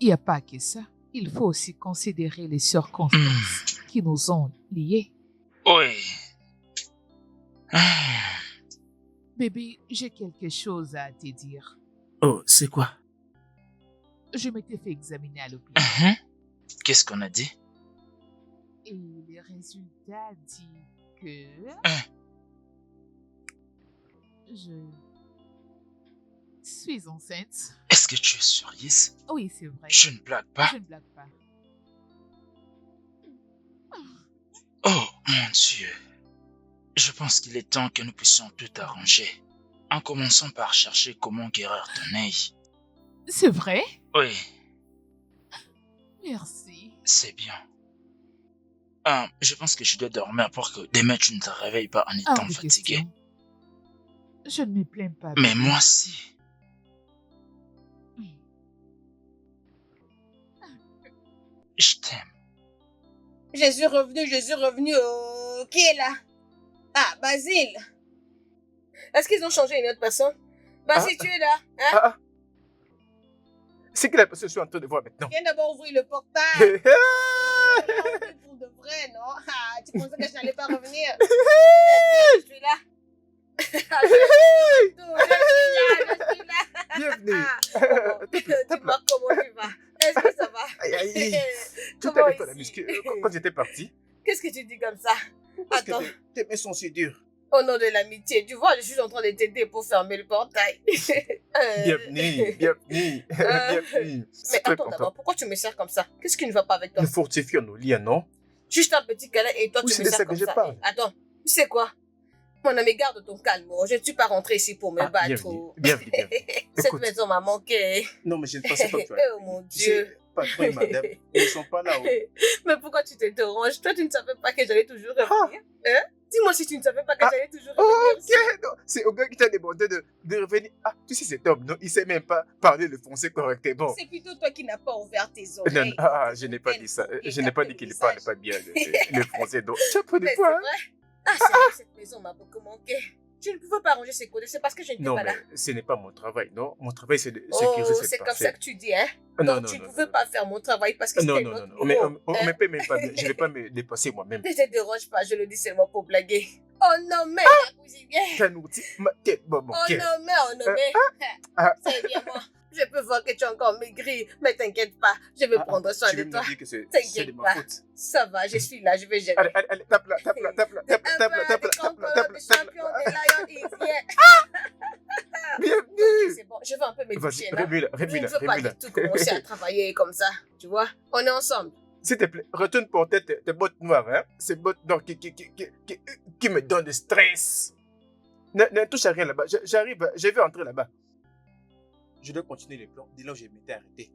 Il n'y a pas que ça. Il faut aussi considérer les circonstances qui nous ont liés. Oui. Bébé, j'ai quelque chose à te dire. Oh, c'est quoi? Je m'étais fait examiner à l'hôpital Qu'est-ce qu'on a dit? et les résultats disent que je suis enceinte. Est-ce que tu es sérieuse? Oui, c'est vrai. Je ne blague pas. Je ne blague pas. Oh, mon Dieu. Je pense qu'il est temps que nous puissions tout arranger. En commençant par chercher comment guérir ton œil. C'est vrai? Oui, Merci. c'est bien. Je pense que je dois dormir pour que demain tu ne te réveilles pas en étant Hors de fatigué. question. Je ne me plains pas. Mais bébé. moi si. Je t'aime. Je suis revenu. Oh, qui est là? Ah, Basile. Est-ce qu'ils ont changé une autre personne? Basile, tu es là? Hein? C'est que la personne que je suis en train de voir maintenant. Viens d'abord ouvrir le portail. Pour de vrai, non? Ah, tu pensais que je n'allais pas revenir? Je suis là. Je suis là. Bienvenue. Dis-moi comment tu vas. Est-ce que ça va? Aïe, aïe. Tout Comment allait pas la ici? muscu. Quand j'étais parti, Qu'est-ce que tu dis comme ça? parce que Attends. tes mains sont si dures. Au nom de l'amitié, tu vois, je suis en train de t'aider pour fermer le portail. Bienvenue. Bienvenue. Mais C'est très attends content. d'abord, pourquoi tu me sers comme ça? Qu'est-ce qui ne va pas avec toi? Nous fortifions nos liens, non? Juste un petit câlin et toi Oui, tu c'est me de ça sers que comme je ça. parle. Attends, tu sais quoi? Mon ami, garde ton calme. Je ne suis pas rentrée ici pour me battre. Bienvenue. Cette Écoute. maison m'a manqué. Non, mais je ne pensais pas que tu allais. Oh mon Tu sais, Dieu. patron et madame, ils ne sont pas là. Mais pourquoi tu te déranges? Toi, tu ne savais pas que j'allais toujours revenir? Hein? Dis-moi si tu ne savais pas que j'allais toujours revenir. Ok, non, c'est au gars qui t'a demandé de revenir. Ah, tu sais, cet homme, non, il sait même pas parler le français correctement. C'est plutôt toi qui n'as pas ouvert tes Non, oreilles. non, je n'ai pas dit ça. Je n'ai pas dit qu'il ne parle pas bien le français. Donc, tu as pris Mais des c'est points. vrai. Ah, c'est vrai, cette maison m'a beaucoup manqué. Tu ne pouvais pas ranger ses côtés, c'est parce que je n'étais Non, pas mais là. ce n'est pas mon travail, non. Mon travail, c'est de Oh, sécuriser c'est cette comme ça parcelle. que tu dis, hein? Non, Donc, non, tu ne non, pouvais non. pas faire mon travail parce que Non, c'était non, notre non, non. Mais bureau, on hein? me paie même pas bien. Je ne vais pas me dépasser moi-même. Ne te dérange pas, je le dis seulement pour blaguer. Oh non, mais la cousine, Kanouti, ma tête, bon, oh ok. non, mais. ah. C'est bien moi. Je peux voir que tu es encore maigri, mais t'inquiète pas, je vais prendre soin Tu de veux toi. me dire que c'est de T'inquiète ma pas. faute. Ça va, je suis là, je vais gérer. Allez, tape là, tape là, tape là, tape là, tape là, tape là, tape là, tape là, Champion des Lions is here. Bienvenue. C'est bon, je vais un peu Vas-y, m'éduquer là. remue-là, Je remue-là, ne veux pas remue-là. du tout commencer à travailler comme ça, tu vois. On est ensemble. S'il te plaît, retourne porter tes bottes noires, hein. Ces bottes noires qui me donnent du stress. Ne touche à rien là-bas. J'arrive, je vais entrer là-bas. Je dois continuer les plans dès là où je m'étais arrêté.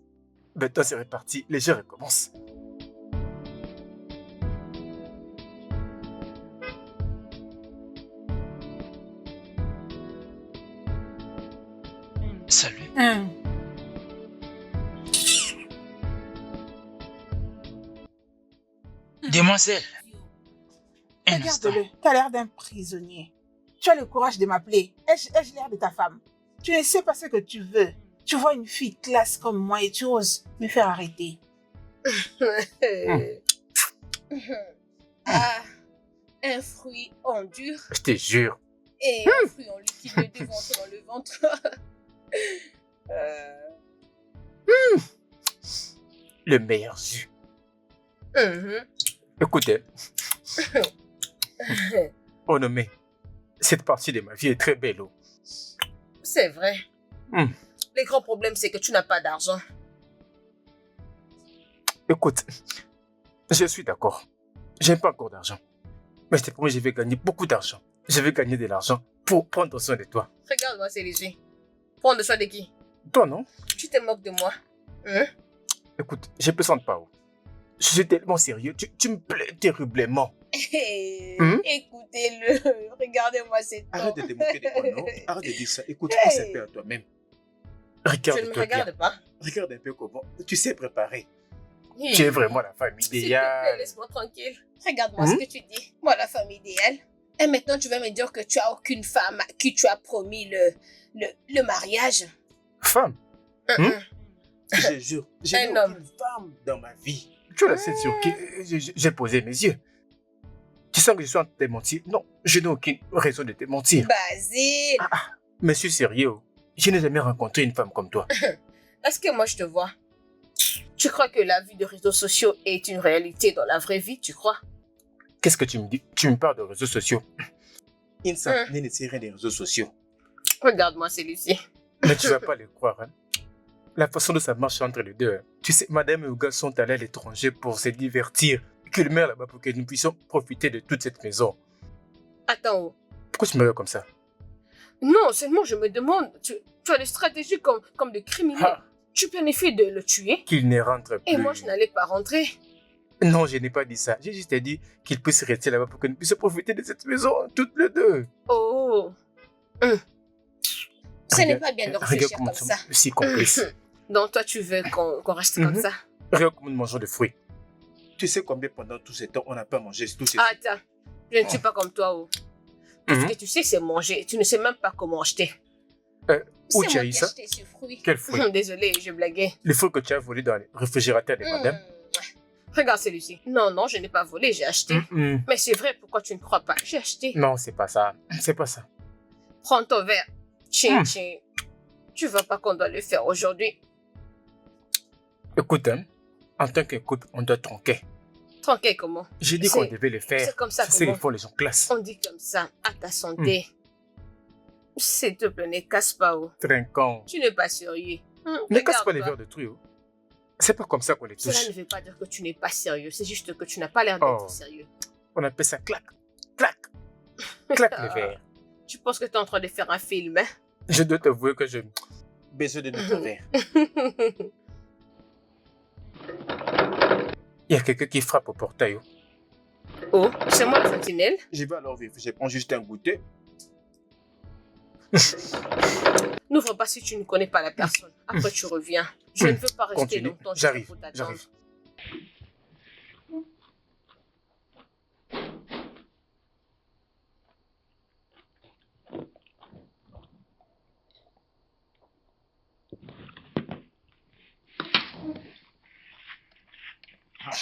Maintenant, c'est reparti. Les jeux recommencent. Demoiselle, un instant. Regarde-le, tu as l'air d'un prisonnier. Tu as le courage de m'appeler. Ai-je l'air de ta femme? Tu ne sais pas ce que tu veux. Tu vois une fille classe comme moi et tu oses me faire arrêter. Ah, un fruit en dur Je te jure. et un fruit en liquide de ventre dans le ventre. Le meilleur jus. Mhm. Écoutez, oh non mais, cette partie de ma vie est très belle. Oh. C'est vrai. Hmm. Le grand problème, c'est que tu n'as pas d'argent. Écoute, je suis d'accord. J'ai pas encore d'argent. Mais je te promets, je vais gagner beaucoup d'argent. Je vais gagner de l'argent pour prendre soin de toi. Regarde-moi, c'est léger. Prendre soin de qui? Toi, non? Tu te moques de moi. Hein? Écoute, je ne plaisante pas. Oh. Je suis tellement sérieux. Tu me plais terriblement. Écoutez-le. Regardez-moi cet homme. Arrête de te moquer de moi, non? Arrête de dire ça. Écoute, Hey. pense un peu à toi-même. Je ne me Regarde-toi bien. regarde pas. Regarde un peu comment tu sais préparer. Hey. Tu es vraiment la femme S'il te plaît, idéale. laisse-moi tranquille. Regarde-moi ce que tu dis. Moi, la femme idéale. Et maintenant, tu vas me dire que tu as aucune femme à qui tu as promis le mariage. Femme, Hum. je jure, je Un n'ai homme. aucune femme dans ma vie. Tu es la seule sur qui j'ai posé mes yeux. Tu sens que je suis en train de te mentir? Non, je n'ai aucune raison de te mentir. Basile. Mais je suis sérieux. Je n'ai jamais rencontré une femme comme toi. Est-ce que moi, je te vois? Tu crois que la vie de réseaux sociaux est une réalité dans la vraie vie, tu crois? Qu'est-ce que tu me dis? Tu me parles de réseaux sociaux. Ils ne savent ni ne savent rien des réseaux sociaux. Regarde-moi, celui-ci. Mais tu vas pas les croire. Hein. La façon dont ça marche entre les deux. Hein. Tu sais, madame et Ouga sont allés à l'étranger pour se divertir. Qu'ils meurent là-bas pour que nous puissions profiter de toute cette maison. Attends, oh. Pourquoi tu me regardes comme ça? Non, seulement je me demande, tu as des stratégies comme des criminels. Ah. Tu planifies de le tuer Qu'il ne rentre plus. et moi je n'allais pas rentrer. Non, je n'ai pas dit ça. J'ai juste dit qu'il puisse rester là-bas pour que nous puissions profiter de cette maison, toutes les deux. Oh. Ce n'est pas bien de Regarde réfléchir comment comme nous ça. sommes si complices. Donc toi tu veux qu'on reste comme Mhm. ça? Regarde comment nous mangeons des fruits. Tu sais combien pendant tout ce temps on n'a pas mangé tout ce Attends, je ne suis pas comme toi. Oh. Tout ce Mhm. que tu sais c'est manger. Tu ne sais même pas comment acheter. Où C'est tu as moi eu qui ai ça? acheté ce fruit. Quel fruit? Désolée, je blaguais. Les fruits que tu as volés dans le réfrigérateur de madame. Regarde celui-ci. Non, non, je n'ai pas volé, j'ai acheté. Mhm. Mais c'est vrai, pourquoi tu ne crois pas? J'ai acheté. Non, c'est pas ça. C'est pas ça. Prends ton verre. Tching, Mm. tching. Tu vois pas qu'on doit le faire aujourd'hui? Écoute, hein, en tant que couple, on doit tronquer. Tranquille comment? J'ai dit qu'on C'est- devait le faire. C'est comme ça C'est ce qu'ils comment? font les gens classe. On dit comme ça, à ta santé. S'il te plaît, ne casse pas. Oh. Trinquant. Tu n'es pas sérieux. Ne casse pas les Regarde-toi. verres de truie. Oh. C'est pas comme ça qu'on les Cela touche. ne veut pas dire que tu n'es pas sérieux. C'est juste que tu n'as pas l'air d'être Oh. sérieux. On appelle ça clac. Clac. Clac les verres. Tu penses que tu es en train de faire un film, hein? Je dois t'avouer que je... Besoin de notre verre. Il y a quelqu'un qui frappe au portail. Oh. Oh, c'est moi la sentinelle. Je vais alors vivre. Je prends juste un goûter. N'ouvre pas si tu ne connais pas la personne. Après, tu reviens. Je ne veux pas rester Continue. longtemps. J'arrive. pour t'attendre. J'arrive.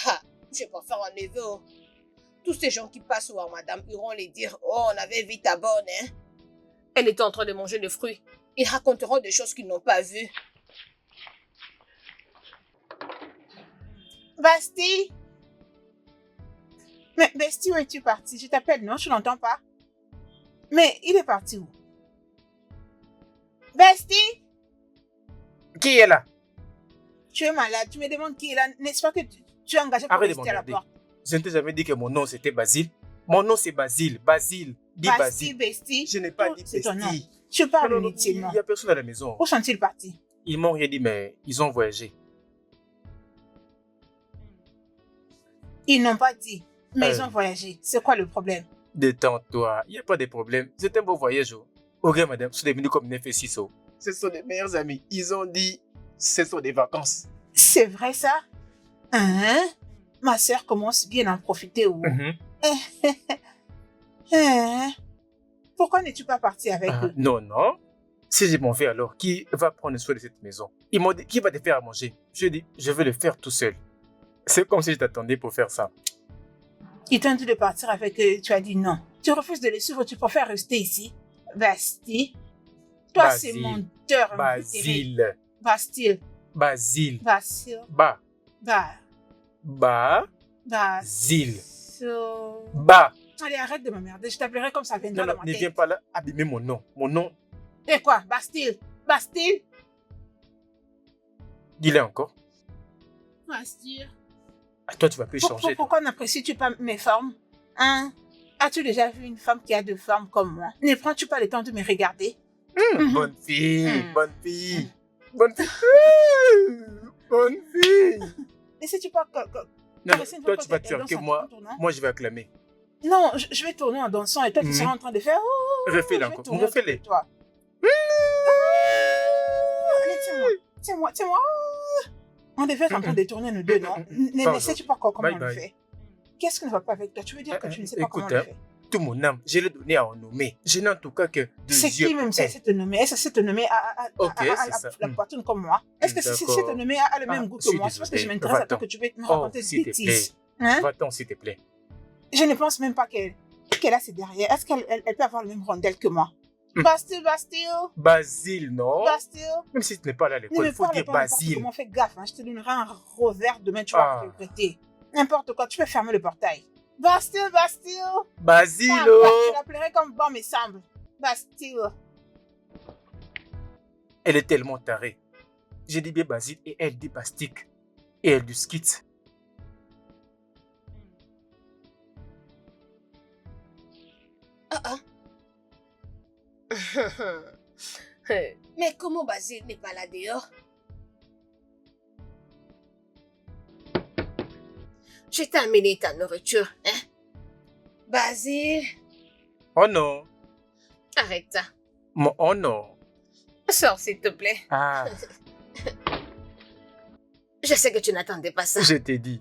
Ah, je vais pas faire un neveu. Oh. Tous ces gens qui passent voir madame iront les dire « Oh, on avait vu ta bonne, hein ?» Elle était en train de manger des fruits. Ils raconteront des choses qu'ils n'ont pas vues. Basti? Mais Basti, où es-tu parti? Je t'appelle, non? Je n'entends pas. Mais il est parti où? Basti? Qui est là? Tu es malade, tu me demandes qui est là. N'est-ce pas que tu es engagé pour Arrête de rester à la m'emmerder. porte? Je ne t'ai jamais dit que mon nom c'était Basile. Mon nom c'est Basile. Basile. Dis Basti, Basile. Basti. Je n'ai pas Oh, dit c'est ton nom. Basti. Tu parles Non, non, inutilement. il n'y a personne à la maison. Où sont-ils partis? Ils m'ont rien dit, mais ils ont voyagé. Ils n'ont pas dit, mais ils Euh. ont voyagé. C'est quoi le problème? Détends-toi. Il n'y a pas de problème. C'est un beau voyage. Oh. Ok, madame, sont devenus comme 9 et 6. Oh. Ce sont des meilleurs amis. Ils ont dit ce sont des vacances. C'est vrai ça? Hein? ma sœur commence bien à en profiter. Ou... Mhm. Hein? Pourquoi n'es-tu pas parti avec eux? Non, non. Si je m'en vais alors, qui va prendre soin de cette maison? Ils m'ont dit, qui va te faire à manger? Je dis, je vais le faire tout seul. C'est comme si je t'attendais pour faire ça. Ils t'ont dit de partir avec eux, tu as dit non. Tu refuses de les suivre, tu préfères rester ici. Bastille. Toi, c'est Basile. menteur. Basile. Bastille. Basile. Bastille. Ba. Ba. Basile. So... Ba. Allez, arrête de m'emmerder. Je t'appellerai comme ça viendra Non, dans non, ma ne viens tête. pas là abîmer mon nom. Mon nom, Et quoi? Bastille. Bastille. dis-le encore. Bastille. Ah, toi, tu vas plus changer. Pourquoi n'apprécies-tu pas mes formes? Hein? As-tu déjà vu une femme qui a deux formes comme moi? Ne prends-tu pas le temps de me regarder? Bonne fille, Mm. bonne fille. Bonne fille. Bonne fille. Ne sais-tu pas que... Non, caresser une toi, femme tu vas quand elle twerker, danse en moi, tournant? moi, je vais acclamer. Non, je vais tourner en dansant et toi, tu Mhm. seras en train de faire... Oh, Refais-le je vais encore. tourner autour de Refais-le. toi. Allez, tiens-moi. On devait être en train de tourner nous deux, non? Ne Pardon. sais-tu pas comment Bye, on le bye. fait? Qu'est-ce qui ne va pas avec toi? Tu veux dire que tu ne sais pas comment on Écoute, le hein, fait? tout mon âme, je l'ai donné à en nommer. Je n'ai en tout cas que deux C'est yeux. qui même c'est te nommer? Est-ce que c'est te nommer à Ok, c'est ça. la poitrine comme moi? Est-ce que c'est D'accord. te nommer à le même goût je que suis moi? C'est parce que je désolé. m'intéresse à toi Va-t'en. que tu veux me Oh, raconter des s'il te bêtises. plaît. Hein? Va-t'en, s'il te plaît. Je ne pense même pas qu'elle a ses derrière. Est-ce qu'elle peut avoir le même rondelle que moi? Hmm. Bastille. Basile, non? Bastille. Même si tu n'es pas là à Ne l'école, me il faut parle dire pas n'importe Basile. comment, fais gaffe. Hein. Je te donnerai un revers demain, tu vas Ah. regretter. N'importe quoi, tu peux fermer le portail. Bastille. Basilo. Je l'appellerai comme bon me semble. Bastille. Elle est tellement tarée. J'ai dit bien Basile et elle dit Bastique. Et elle dit skit. Mais comment Basile n'est pas là dehors? Je t'ai amené ta nourriture, hein? Basile, Oh non. arrête ça. Oh non. Sors, s'il te plaît. Ah, Je sais que tu n'attendais pas ça. je t'ai dit.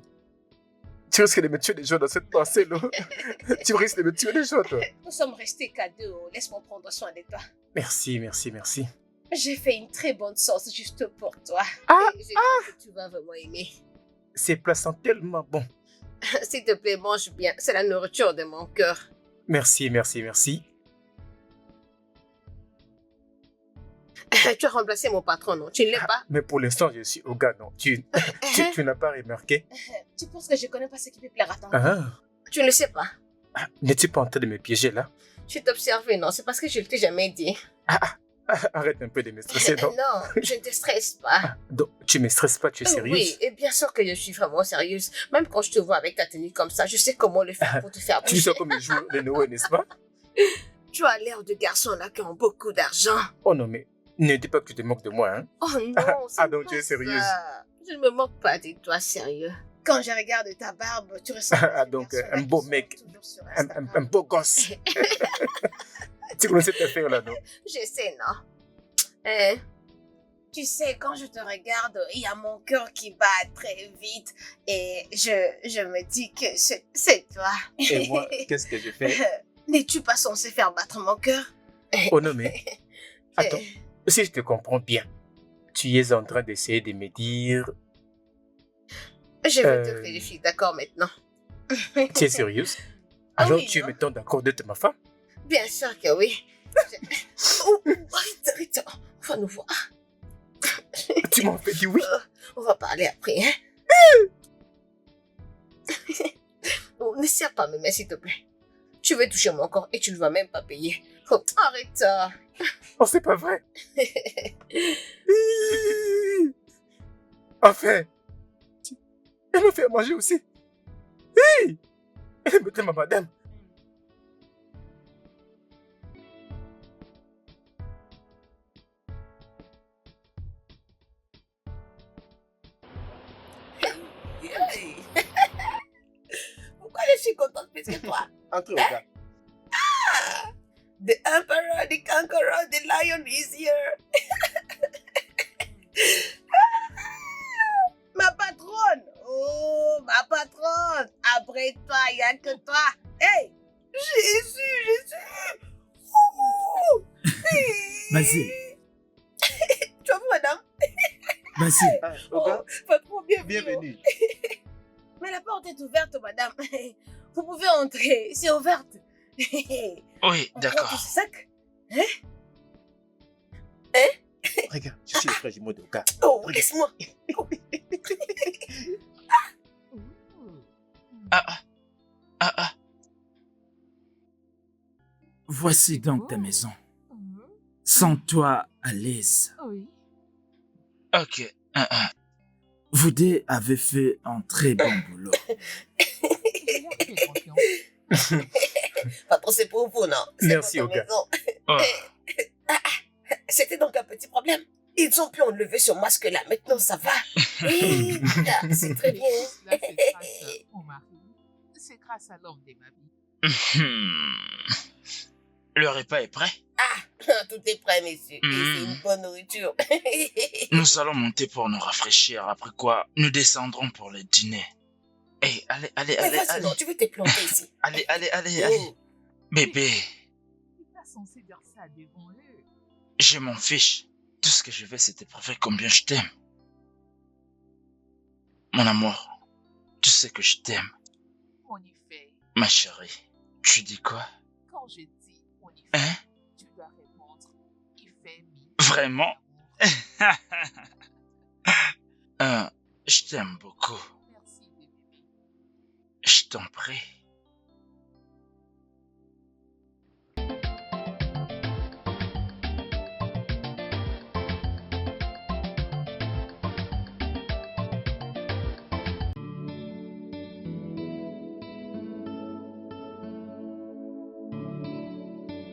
Tu risques de me tuer des gens dans cette pensée-là. Tu risques de me tuer des gens, toi. Nous sommes restés qu'à deux. Laisse-moi prendre soin de toi. Merci. J'ai fait une très bonne sauce juste pour toi. Ah, Et je sais que tu vas vraiment aimer. Ces plats sont tellement bons. S'il te plaît, mange bien. C'est la nourriture de mon cœur. Merci. Tu as remplacé mon patron, non? Tu ne l'es pas? Mais pour l'instant, je suis au gars, non. Tu n'as pas remarqué? Tu penses que je connais pas ce qui peut plaire à ton Ah, Tu ne le sais pas. n'es-tu pas en train de me piéger là? Je t'observais, non? C'est parce que je ne t'ai jamais dit. Arrête un peu de me stresser, non? Non, je ne te stresse pas. Donc, tu me stresses pas, tu es sérieuse? Oui, et bien sûr que je suis vraiment sérieuse. Même quand je te vois avec ta tenue comme ça, je sais comment le faire pour te faire Tu bouger. sens comme le jour de Noël, n'est-ce pas? Tu as l'air de garçon là qui ont beaucoup d'argent. Oh non, mais ne dis pas que tu te moques de moi, hein? Oh non, c'est Donc pas tu es sérieuse? ça. Je ne me moque pas de toi, sérieux. Quand je regarde ta barbe, tu ressembles à ce Donc, garçon-là un qui beau sort mec. toujours sur Un Instagram. beau gosse. Tu connais cette affaire-là, non? Je sais, non? Hein? Tu sais, quand je te regarde, il y a mon cœur qui bat très vite et je me dis que c'est toi. Et moi, qu'est-ce que je fais? N'es-tu pas censé faire battre mon cœur? Oh non, mais attends, si je te comprends bien, tu es en train d'essayer de me dire... Je vais te vérifier, d'accord, maintenant. Tu es sérieuse? Ah Alors oui, tu non? me tends d'accord d'être ma femme? Bien sûr que oui. Oh, arrête, on va nous voir. Tu m'en fais dire oui? On va parler après, hein? Oh, ne serre pas mes mains, s'il te plaît. Tu veux toucher mon corps et tu ne vas même pas payer. Oh, arrête ça. Oh, c'est pas vrai. Enfin, elle me fait manger aussi. Elle me dit ma madame. Pourquoi je suis contente plus que toi? Entre au gars. The Emperor, the Conqueror, the Lion is here. Ma patronne. Oh, ma patronne. Et toi, il n'y a que toi. Hey, Jésus. Ouh. Basile, Tu as vu, madame? Basile, Oga, Patron, bienvenue. bienvenue. Mais la porte est ouverte, madame. Vous pouvez entrer, c'est ouverte. Oui, On prend d'accord. tous ces sacs. Regarde, je suis le frère jumeau d'Oga. Oh, laisse-moi. Ah. voici donc ta maison. Sens-toi à l'aise. Oui. Ok. Vous deux avez fait un très bon boulot. Je leur fais confiance. Patron, c'est pour vous, non? C'est Merci, votre Oga. maison. Oh. C'était donc un petit problème. Ils ont pu enlever ce masque-là. Maintenant, ça va. Oui, voilà, c'est très bien. Cela, c'est grâce au mari. C'est grâce à l'homme de ma vie. Le repas est prêt. Tout est prêt, messieurs. Et c'est une bonne nourriture. Nous allons monter pour nous rafraîchir, après quoi nous descendrons pour le dîner. Hey, allez. Mais vas-y, non, tu veux te planter ici. Allez. Oh. Bébé, Tu n'es pas censé dire ça devant eux. je m'en fiche. Tout ce que je veux, c'est te prouver combien je t'aime. Mon amour, tu sais que je t'aime. On y fait. Ma chérie, tu dis quoi? Quand je dis on y fait, Hein? tu dois répondre il fait mi. Vraiment? Je t'aime beaucoup. Merci, bébé. Je t'en prie.